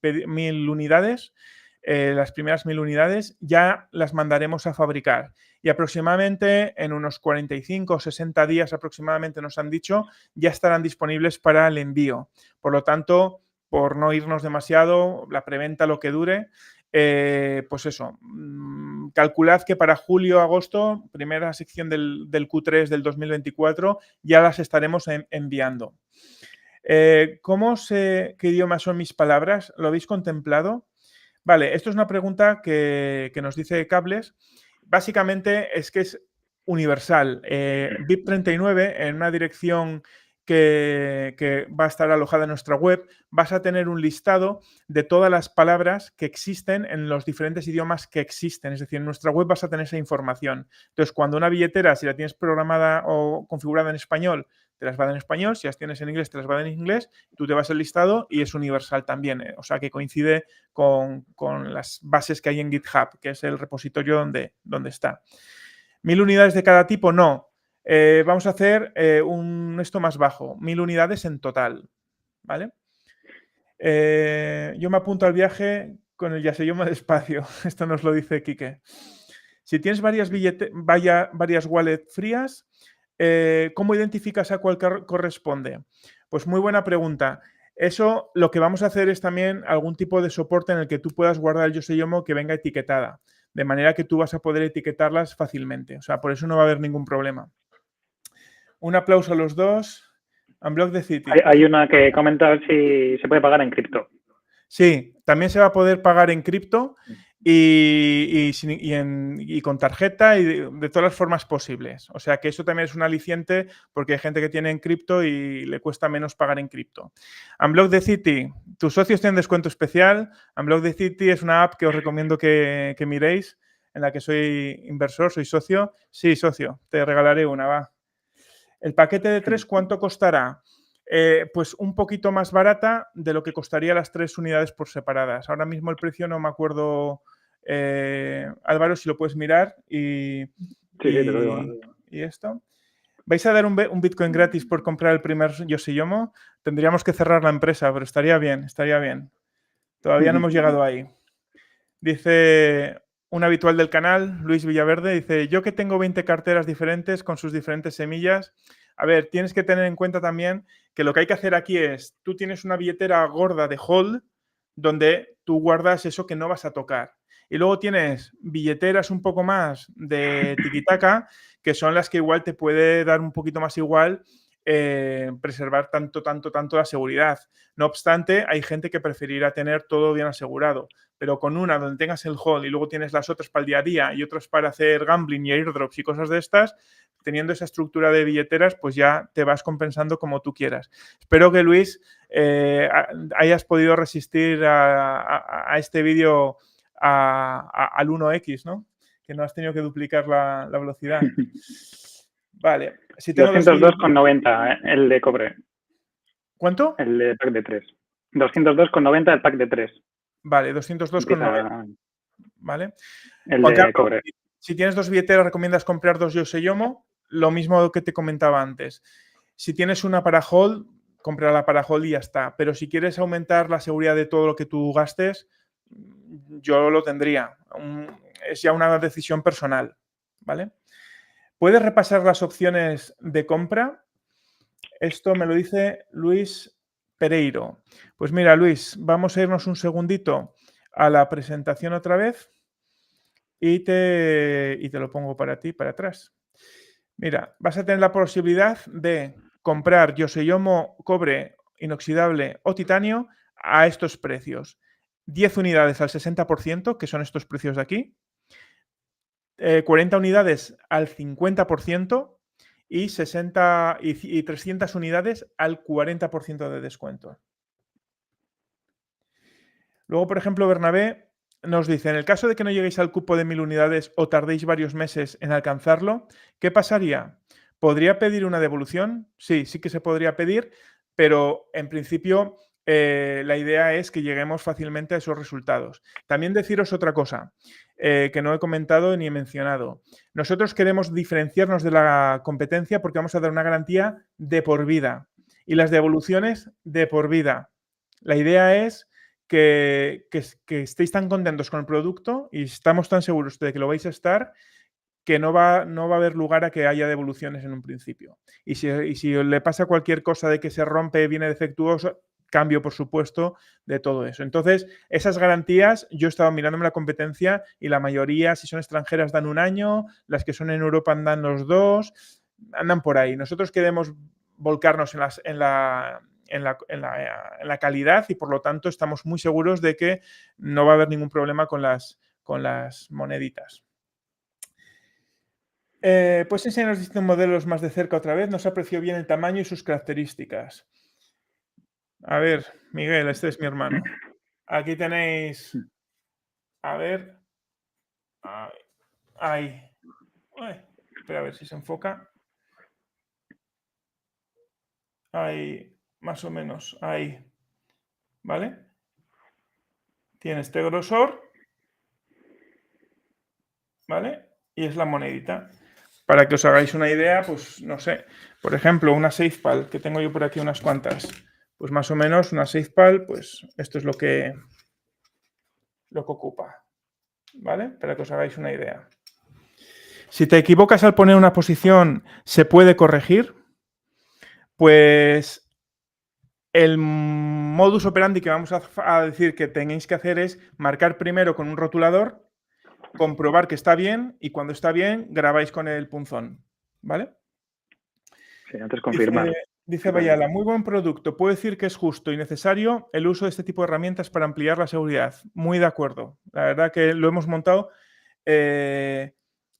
unidades, las primeras 1000 unidades, ya las mandaremos a fabricar. Y aproximadamente en unos 45 o 60 días aproximadamente nos han dicho, ya estarán disponibles para el envío. Por lo tanto, por no irnos demasiado, la preventa lo que dure, pues eso, calculad que para julio-agosto, primera sección del Q3 del 2024, ya las estaremos enviando. ¿Qué idioma son mis palabras? ¿Lo habéis contemplado? Vale, esto es una pregunta que nos dice Cables. Básicamente es que es universal. VIP39, en una dirección que va a estar alojada en nuestra web, vas a tener un listado de todas las palabras que existen en los diferentes idiomas que existen. Es decir, en nuestra web vas a tener esa información. Entonces, cuando una billetera, si la tienes programada o configurada en español, te las va a dar en español. Si las tienes en inglés, te las va a dar en inglés. Tú te vas al listado y es universal también. O sea, que coincide con las bases que hay en GitHub, que es el repositorio donde está. 1000 unidades de cada tipo, no. Vamos a hacer esto más bajo, 1000 unidades en total, ¿vale? Yo me apunto al viaje con el Yaseyoma despacio. Esto nos lo dice Quique. Si tienes varias wallet frías, ¿cómo identificas a cuál corresponde? Pues muy buena pregunta. Eso lo que vamos a hacer es también algún tipo de soporte en el que tú puedas guardar el Yoseyomo que venga etiquetada, de manera que tú vas a poder etiquetarlas fácilmente. O sea, por eso no va a haber ningún problema. Un aplauso a los dos. Unblock the City. Hay una que comenta si se puede pagar en cripto. Sí, también se va a poder pagar en cripto y con tarjeta y de todas las formas posibles. O sea que eso también es un aliciente porque hay gente que tiene en cripto y le cuesta menos pagar en cripto. Unblock the City, tus socios tienen descuento especial. Unblock the City es una app que os recomiendo que miréis, en la que soy inversor, soy socio. Sí, socio, te regalaré una, va. ¿El paquete de 3 cuánto costará? Pues un poquito más barata de lo que costaría las 3 unidades por separadas. Ahora mismo el precio no me acuerdo, Álvaro, si lo puedes mirar y te lo digo. ¿Y esto? ¿Vais a dar un Bitcoin gratis por comprar el primer Yoseyomo? Tendríamos que cerrar la empresa, pero estaría bien, estaría bien. Todavía no hemos llegado ahí. Dice un habitual del canal, Luis Villaverde, dice, yo que tengo 20 carteras diferentes con sus diferentes semillas. A ver, tienes que tener en cuenta también que lo que hay que hacer aquí es, tú tienes una billetera gorda de hold donde tú guardas eso que no vas a tocar. Y luego tienes billeteras un poco más de tiquitaca, que son las que igual te puede dar un poquito más igual preservar tanto la seguridad. No obstante, hay gente que preferirá tener todo bien asegurado, pero con una donde tengas el hold y luego tienes las otras para el día a día y otras para hacer gambling y airdrops y cosas de estas, teniendo esa estructura de billeteras, pues ya te vas compensando como tú quieras. Espero que, Luis, hayas podido resistir a este vídeo al 1x, ¿no? Que no has tenido que duplicar la velocidad. Vale. Si tengo 202,90 el de cobre. ¿Cuánto? El de pack de 3. 202,90 el pack de 3. Vale, 202,90. Vale. El Juan de Carlos, cobre. si tienes 2 billeteras, recomiendas comprar 2 Yoseyomo. Lo mismo que te comentaba antes. Si tienes una para hold, cómprala para hold y ya está. Pero si quieres aumentar la seguridad de todo lo que tú gastes, yo lo tendría. Es ya una decisión personal, ¿vale? ¿Puedes repasar las opciones de compra? Esto me lo dice Luis Pereiro. Pues mira, Luis, vamos a irnos un segundito a la presentación otra vez y te lo pongo para ti, para atrás. Mira, vas a tener la posibilidad de comprar Yoseyomo cobre inoxidable o titanio a estos precios. 10 unidades al 60%, que son estos precios de aquí. 40 unidades al 50% y 300 unidades al 40% de descuento. Luego, por ejemplo, Bernabé nos dice, en el caso de que no lleguéis al cupo de 1000 unidades o tardéis varios meses en alcanzarlo, ¿qué pasaría? ¿Podría pedir una devolución? Sí, sí que se podría pedir, pero en principio la idea es que lleguemos fácilmente a esos resultados. También deciros otra cosa que no he comentado ni he mencionado. Nosotros queremos diferenciarnos de la competencia porque vamos a dar una garantía de por vida y las devoluciones de por vida. La idea es que estéis tan contentos con el producto y estamos tan seguros de que lo vais a estar que no va a haber lugar a que haya devoluciones en un principio. Y si le pasa cualquier cosa de que se rompe, viene defectuoso, cambio, por supuesto, de todo eso. Entonces, esas garantías, yo he estado mirándome la competencia y la mayoría, si son extranjeras, dan 1 año, las que son en Europa dan los 2, andan por ahí. Nosotros queremos volcarnos en la calidad y, por lo tanto, estamos muy seguros de que no va a haber ningún problema con las moneditas. ¿Puedes enseñarnos distintos modelos más de cerca otra vez? Nos apreció bien el tamaño y sus características. A ver, Miguel, este es mi hermano. Aquí tenéis. A ver. Ahí. Espera a ver si se enfoca. Ahí, más o menos. Ahí. ¿Vale? Tiene este grosor. ¿Vale? Y es la monedita. Para que os hagáis una idea, pues no sé. Por ejemplo, una SafePal, que tengo yo por aquí unas cuantas. Pues más o menos una SafePal, pues esto es lo que ocupa. ¿Vale? Para que os hagáis una idea. Si te equivocas al poner una posición, ¿se puede corregir? Pues el modus operandi que vamos a decir que tenéis que hacer es marcar primero con un rotulador, comprobar que está bien y cuando está bien grabáis con el punzón. ¿Vale? Sí, antes confirmar. Dice Bayala, muy buen producto. Puedo decir que es justo y necesario el uso de este tipo de herramientas para ampliar la seguridad. Muy de acuerdo. La verdad que lo hemos montado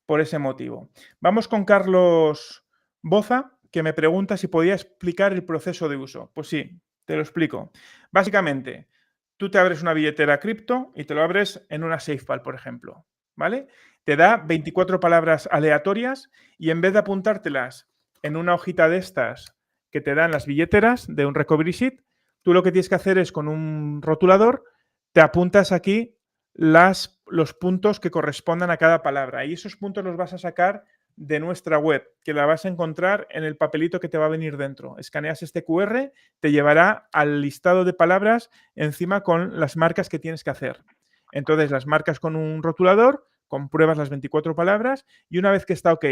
por ese motivo. Vamos con Carlos Boza, que me pregunta si podía explicar el proceso de uso. Pues sí, te lo explico. Básicamente, tú te abres una billetera cripto y te lo abres en una SafePal, por ejemplo. ¿Vale? Te da 24 palabras aleatorias y en vez de apuntártelas en una hojita de estas que te dan las billeteras de un recovery sheet, tú lo que tienes que hacer es con un rotulador, te apuntas aquí los puntos que correspondan a cada palabra y esos puntos los vas a sacar de nuestra web, que la vas a encontrar en el papelito que te va a venir dentro. Escaneas este QR, te llevará al listado de palabras encima con las marcas que tienes que hacer. Entonces las marcas con un rotulador, compruebas las 24 palabras y una vez que está ok,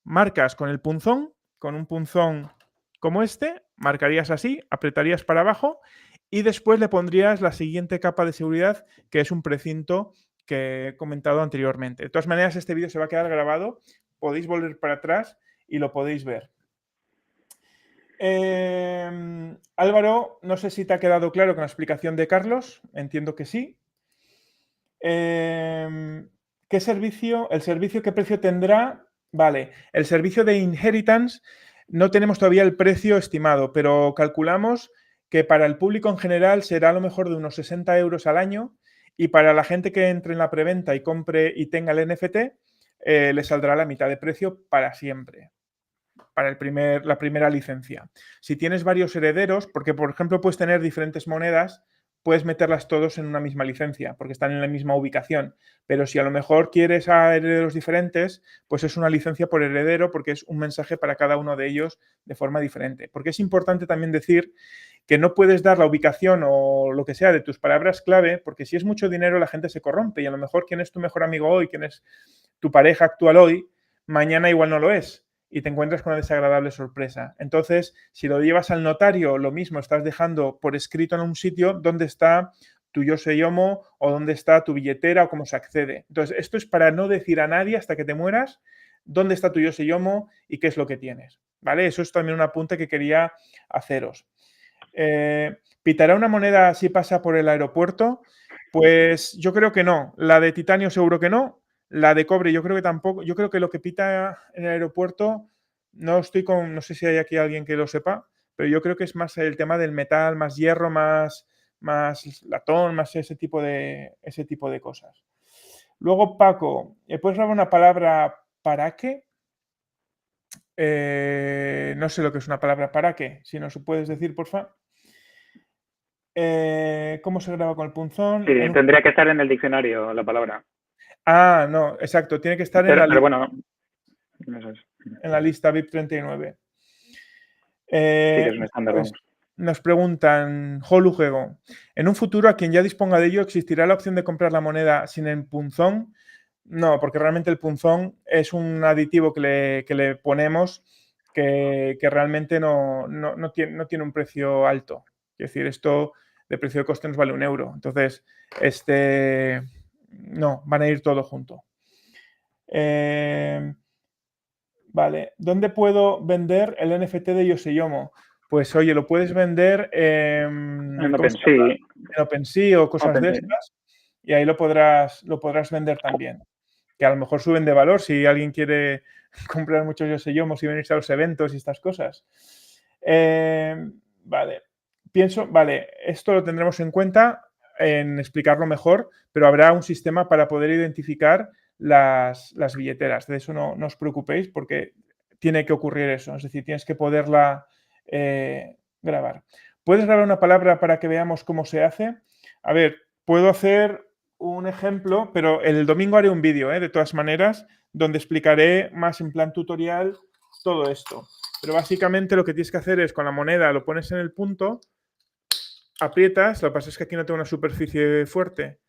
marcas con el punzón, con un punzón como este, marcarías así, apretarías para abajo y después le pondrías la siguiente capa de seguridad, que es un precinto que he comentado anteriormente. De todas maneras, este vídeo se va a quedar grabado, podéis volver para atrás y lo podéis ver. Álvaro, no sé si te ha quedado claro con la explicación de Carlos, entiendo que sí. ¿Qué servicio? ¿El servicio qué precio tendrá? Vale, el servicio de inheritance no tenemos todavía el precio estimado, pero calculamos que para el público en general será a lo mejor de unos 60 euros al año y para la gente que entre en la preventa y compre y tenga el NFT, le saldrá la mitad de precio para siempre, para la primera licencia. Si tienes varios herederos, porque por ejemplo puedes tener diferentes monedas, puedes meterlas todos en una misma licencia, porque están en la misma ubicación. Pero si a lo mejor quieres a herederos diferentes, pues es una licencia por heredero, porque es un mensaje para cada uno de ellos de forma diferente. Porque es importante también decir que no puedes dar la ubicación o lo que sea de tus palabras clave, porque si es mucho dinero la gente se corrompe y a lo mejor quién es tu mejor amigo hoy, quién es tu pareja actual hoy, mañana igual no lo es y te encuentras con una desagradable sorpresa. Entonces, si lo llevas al notario, lo mismo, estás dejando por escrito en un sitio dónde está tu Yo Soy Homo o dónde está tu billetera o cómo se accede. Entonces, esto es para no decir a nadie hasta que te mueras dónde está tu Yo Soy Homo y qué es lo que tienes. ¿Vale? Eso es también un apunte que quería haceros. ¿Pitará una moneda si pasa por el aeropuerto? Pues yo creo que no. La de titanio seguro que no. La de cobre yo creo que tampoco. Yo creo que lo que pita en el aeropuerto, no sé si hay aquí alguien que lo sepa, pero yo creo que es más el tema del metal, más hierro, más latón, más ese tipo de cosas. Luego, Paco, ¿puedes grabar una palabra para qué? No sé lo que es una palabra para qué. Si nos puedes decir, por favor. ¿Cómo se graba con el punzón? Sí, tendría que estar en el diccionario la palabra. Ah, no, exacto. Tiene que estar Pero bueno, eso es. en la lista VIP 39. Sí que es un estándar, Pues, vamos. nos preguntan, Jolugego, ¿en un futuro a quien ya disponga de ello existirá la opción de comprar la moneda sin el punzón? No, porque realmente el punzón es un aditivo que le ponemos que realmente no tiene un precio alto. Es decir, esto de precio de coste nos vale €1. Entonces, no, van a ir todo junto. Vale, ¿dónde puedo vender el NFT de Yoseyomo? Pues oye, lo puedes vender En ¿cómo se llama? OpenSea. En OpenSea o cosas de OpenSea. estas y ahí lo podrás vender también. Que a lo mejor suben de valor si alguien quiere comprar muchos Yoseyomos y venirse a los eventos y estas cosas. Vale, vale, esto lo tendremos en cuenta en explicarlo mejor, pero habrá un sistema para poder identificar las billeteras. De eso no os preocupéis porque tiene que ocurrir eso. Es decir, tienes que poderla grabar. ¿Puedes grabar una palabra para que veamos cómo se hace? A ver, puedo hacer un ejemplo, pero el domingo haré un vídeo, de todas maneras, donde explicaré más en plan tutorial todo esto. Pero básicamente lo que tienes que hacer es con la moneda lo pones en el punto, aprietas, lo que pasa es que aquí no tengo una superficie fuerte,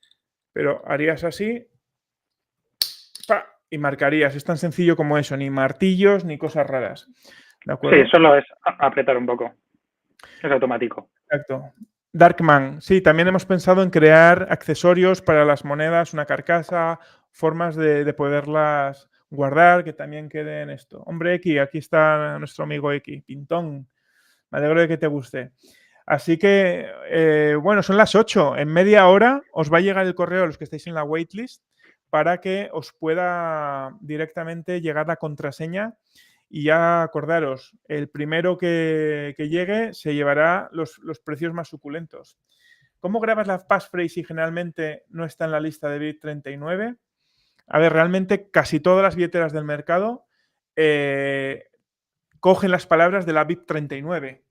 pero harías así ¡pa! Y marcarías. Es tan sencillo como eso, ni martillos ni cosas raras. ¿De acuerdo? Sí, solo es apretar un poco. Es automático. Exacto. Darkman, sí, también hemos pensado en crear accesorios para las monedas, una carcasa, formas de poderlas guardar, que también queden esto. Hombre, X, aquí está nuestro amigo X, Pintón. Me alegro de que te guste. Así que, bueno, son las 8. En media hora os va a llegar el correo a los que estáis en la waitlist para que os pueda directamente llegar la contraseña y ya acordaros, el primero que llegue se llevará los precios más suculentos. ¿Cómo grabas la passphrase si generalmente no está en la lista de BIP39? A ver, realmente casi todas las billeteras del mercado cogen las palabras de la BIP39. En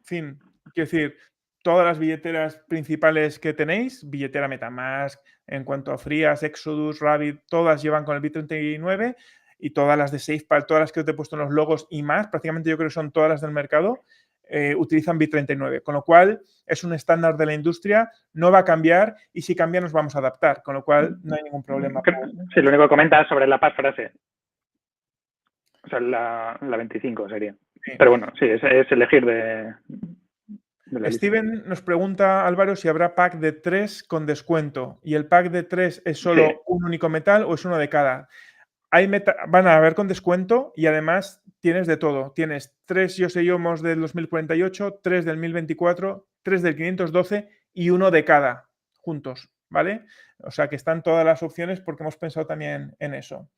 fin, quiero decir, todas las billeteras principales que tenéis, billetera MetaMask, en cuanto a Frias, Exodus, Rabbit, todas llevan con el BIP39 y todas las de SafePal, todas las que te he puesto en los logos y más, prácticamente yo creo que son todas las del mercado, utilizan BIP39, con lo cual es un estándar de la industria, no va a cambiar y si cambia nos vamos a adaptar, con lo cual no hay ningún problema. Sí, lo único que comenta es sobre la passphrase. O sea, la 25 sería. Sí. Pero bueno, sí, es elegir de la Steven lista. nos pregunta, Álvaro, si habrá pack de 3 con descuento. ¿Y el pack de 3 es solo un único metal o es uno de cada? Van a haber con descuento y además tienes de todo. Tienes 3 Yoseyomos del 2048, 3 del 1024, 3 del 512 y uno de cada, juntos, ¿vale? O sea que están todas las opciones porque hemos pensado también en eso.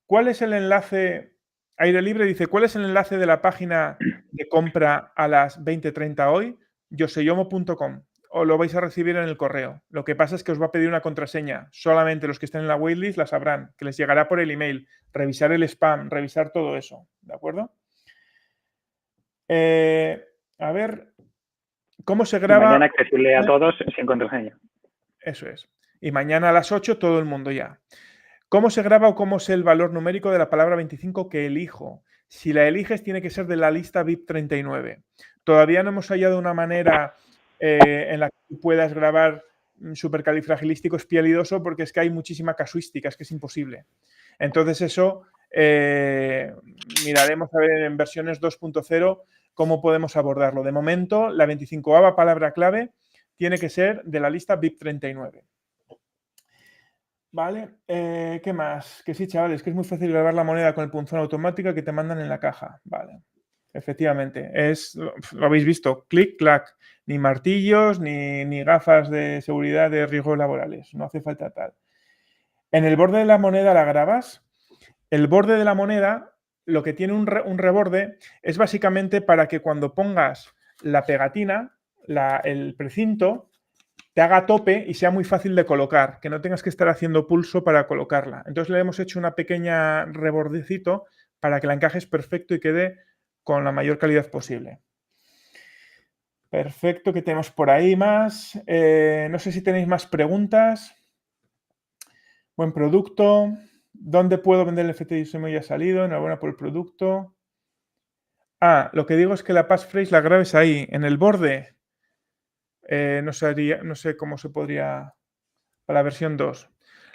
¿Cuál es el enlace? Aire Libre dice, ¿cuál es el enlace de la página de compra a las 20:30 hoy? yoseyomo.com. O lo vais a recibir en el correo. Lo que pasa es que os va a pedir una contraseña. Solamente los que estén en la waitlist la sabrán, que les llegará por el email. Revisar el spam, revisar todo eso. ¿De acuerdo? A ver, ¿cómo se graba? Mañana accesible a todos sin contraseña. Eso es. Y mañana a las 8 todo el mundo ya. ¿Cómo se graba o cómo es el valor numérico de la palabra 25 que elijo? Si la eliges, tiene que ser de la lista BIP39. Todavía no hemos hallado una manera en la que puedas grabar supercalifragilístico espialidoso porque es que hay muchísima casuística, es que es imposible. Entonces eso miraremos a ver en versiones 2.0 cómo podemos abordarlo. De momento, la 25ª palabra clave tiene que ser de la lista BIP39. Vale, ¿qué más? Que sí, chavales, que es muy fácil grabar la moneda con el punzón automático que te mandan en la caja. Vale, efectivamente, lo habéis visto, clic, clac, ni martillos, ni gafas de seguridad de riesgos laborales, no hace falta tal. En el borde de la moneda la grabas. El borde de la moneda, lo que tiene un reborde, es básicamente para que cuando pongas la pegatina, el precinto, te haga tope y sea muy fácil de colocar, que no tengas que estar haciendo pulso para colocarla. Entonces le hemos hecho una pequeña rebordecito para que la encajes perfecto y quede con la mayor calidad posible. Perfecto, ¿qué tenemos por ahí más? No sé si tenéis más preguntas. Buen producto. ¿Dónde puedo vender el FT Diseño? Ya ha salido. Enhorabuena por el producto. Lo que digo es que la passphrase la grabes ahí, en el borde. No sé cómo se podría para la versión 2.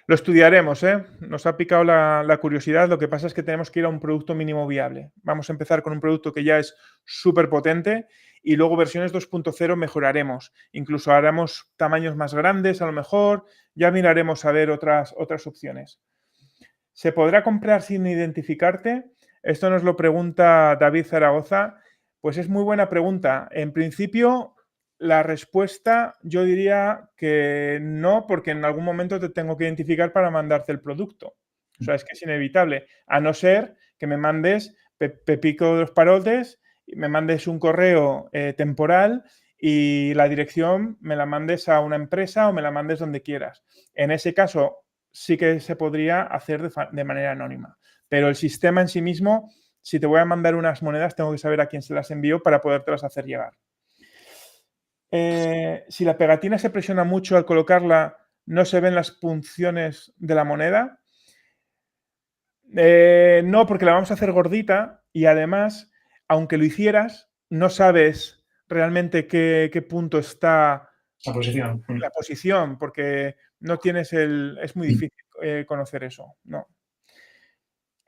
Lo estudiaremos, ¿eh? Nos ha picado la curiosidad. Lo que pasa es que tenemos que ir a un producto mínimo viable. Vamos a empezar con un producto que ya es súper potente y luego versiones 2.0 mejoraremos. Incluso haremos tamaños más grandes, a lo mejor. Ya miraremos a ver otras opciones. ¿Se podrá comprar sin identificarte? Esto nos lo pregunta David Zaragoza. Pues es muy buena pregunta. En principio, la respuesta yo diría que no, porque en algún momento te tengo que identificar para mandarte el producto. O sea, es que es inevitable. A no ser que me mandes Pepico de los Parotes, me mandes un correo temporal y la dirección me la mandes a una empresa o me la mandes donde quieras. En ese caso, sí que se podría hacer de manera anónima. Pero el sistema en sí mismo, si te voy a mandar unas monedas, tengo que saber a quién se las envío para podértelas hacer llegar. Si la pegatina se presiona mucho al colocarla, ¿no se ven las punciones de la moneda? No, porque la vamos a hacer gordita y además, aunque lo hicieras, no sabes realmente qué punto está la posición, porque no tienes es muy difícil conocer eso, no.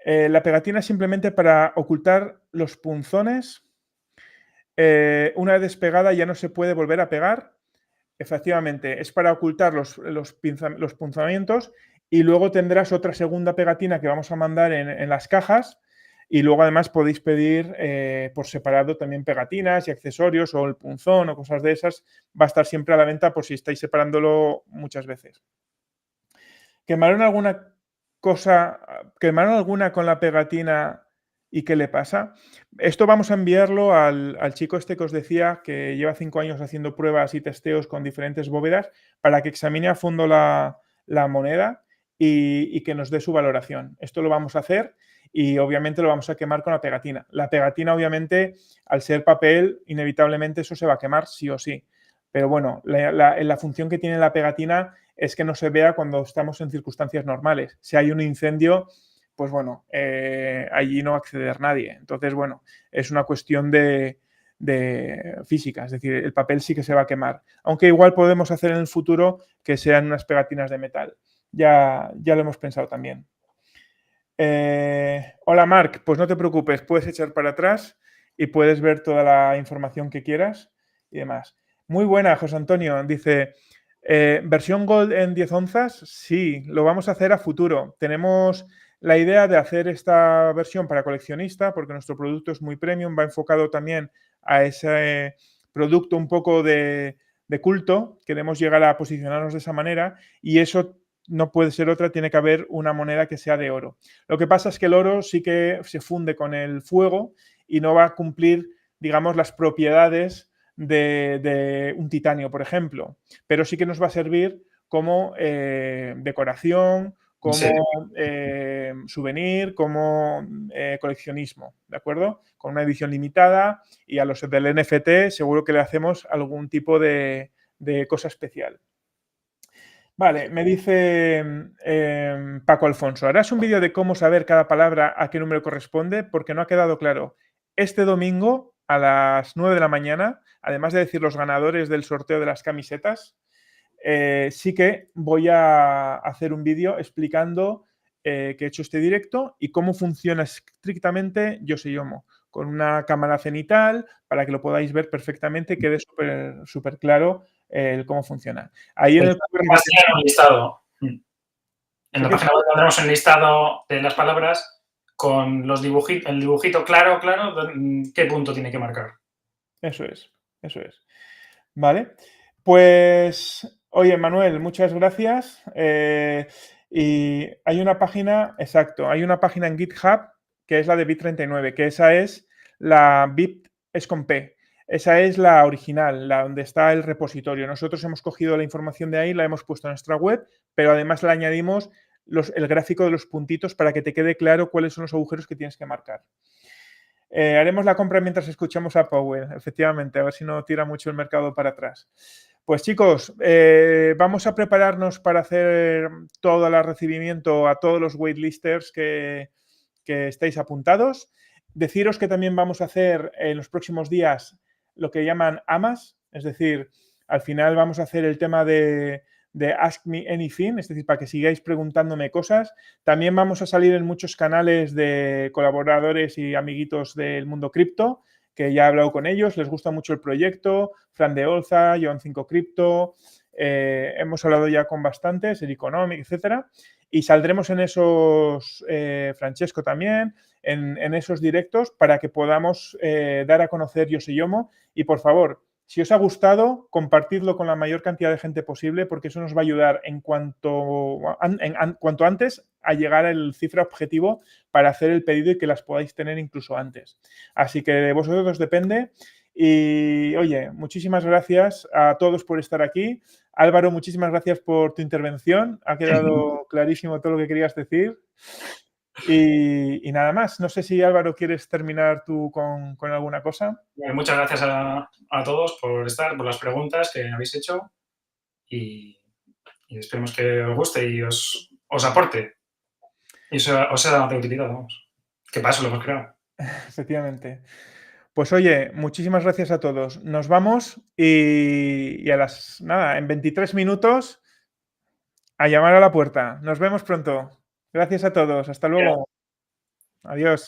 La pegatina es simplemente para ocultar los punzones. Una vez despegada ya no se puede volver a pegar. Efectivamente, es para ocultar los punzamientos y luego tendrás otra segunda pegatina que vamos a mandar en las cajas y luego además podéis pedir por separado también pegatinas y accesorios o el punzón o cosas de esas. Va a estar siempre a la venta por si estáis separándolo muchas veces. ¿Quemaron alguna con la pegatina y qué le pasa? Esto vamos a enviarlo al chico este que os decía que lleva 5 años haciendo pruebas y testeos con diferentes bóvedas para que examine a fondo la moneda y que nos dé su valoración. Esto lo vamos a hacer y obviamente lo vamos a quemar con la pegatina. La pegatina, obviamente, al ser papel, inevitablemente eso se va a quemar sí o sí. Pero bueno, la función que tiene la pegatina es que no se vea cuando estamos en circunstancias normales. Si hay un incendio, pues bueno, allí no va a acceder nadie. Entonces, bueno, es una cuestión de física, es decir, el papel sí que se va a quemar. Aunque igual podemos hacer en el futuro que sean unas pegatinas de metal. Ya lo hemos pensado también. Hola Marc, pues no te preocupes, puedes echar para atrás y puedes ver toda la información que quieras y demás. Muy buena, José Antonio. Dice, ¿versión Gold en 10 onzas? Sí, lo vamos a hacer a futuro. Tenemos la idea de hacer esta versión para coleccionista porque nuestro producto es muy premium, va enfocado también a ese producto un poco de culto. Queremos llegar a posicionarnos de esa manera y eso no puede ser otra, tiene que haber una moneda que sea de oro. Lo que pasa es que el oro sí que se funde con el fuego y no va a cumplir, digamos, las propiedades de un titanio, por ejemplo, pero sí que nos va a servir como decoración, como souvenir, como coleccionismo, ¿de acuerdo? Con una edición limitada y a los del NFT seguro que le hacemos algún tipo de cosa especial. Vale, me dice Paco Alfonso, ¿harás un vídeo de cómo saber cada palabra a qué número corresponde? Porque no ha quedado claro. Este domingo a las 9 de la mañana, además de decir los ganadores del sorteo de las camisetas, sí que voy a hacer un vídeo explicando que he hecho este directo y cómo funciona estrictamente YoSeYomo, con una cámara cenital para que lo podáis ver perfectamente, quede súper claro cómo funciona. Ahí en el un listado. En la página web tendremos un listado de las palabras con los dibujitos, el dibujito claro, qué punto tiene que marcar. Eso es. Vale. Pues, oye, Manuel, muchas gracias. Y hay una página, exacto, hay una página en GitHub que es la de Bit39, que esa es la Bit es con P. Esa es la original, la donde está el repositorio. Nosotros hemos cogido la información de ahí, la hemos puesto en nuestra web, pero además le añadimos el gráfico de los puntitos para que te quede claro cuáles son los agujeros que tienes que marcar. Haremos la compra mientras escuchamos a Powell, efectivamente, a ver si no tira mucho el mercado para atrás. Pues chicos, vamos a prepararnos para hacer todo el recibimiento a todos los waitlisters que estáis apuntados. Deciros que también vamos a hacer en los próximos días lo que llaman AMAs, es decir, al final vamos a hacer el tema de Ask Me Anything, es decir, para que sigáis preguntándome cosas. También vamos a salir en muchos canales de colaboradores y amiguitos del mundo cripto, que ya he hablado con ellos, les gusta mucho el proyecto, Fran de Olza, Joan 5 Crypto, hemos hablado ya con bastantes, el Economic, etcétera, y saldremos en esos, Francesco también, en esos directos para que podamos dar a conocer YoSeYomo y por favor, si os ha gustado, compartidlo con la mayor cantidad de gente posible porque eso nos va a ayudar en cuanto antes a llegar al cifra objetivo para hacer el pedido y que las podáis tener incluso antes. Así que de vosotros depende. Y oye, muchísimas gracias a todos por estar aquí. Álvaro, muchísimas gracias por tu intervención. Ha quedado clarísimo todo lo que querías decir. Y nada más. No sé si Álvaro quieres terminar tú con alguna cosa. Muchas gracias a todos por estar, por las preguntas que habéis hecho y esperemos que os guste y os aporte. Y os sea de utilidad, vamos. Que para eso lo hemos creado. Efectivamente. Pues oye, muchísimas gracias a todos. Nos vamos y en 23 minutos a llamar a la puerta. Nos vemos pronto. Gracias a todos. Hasta luego. Adiós.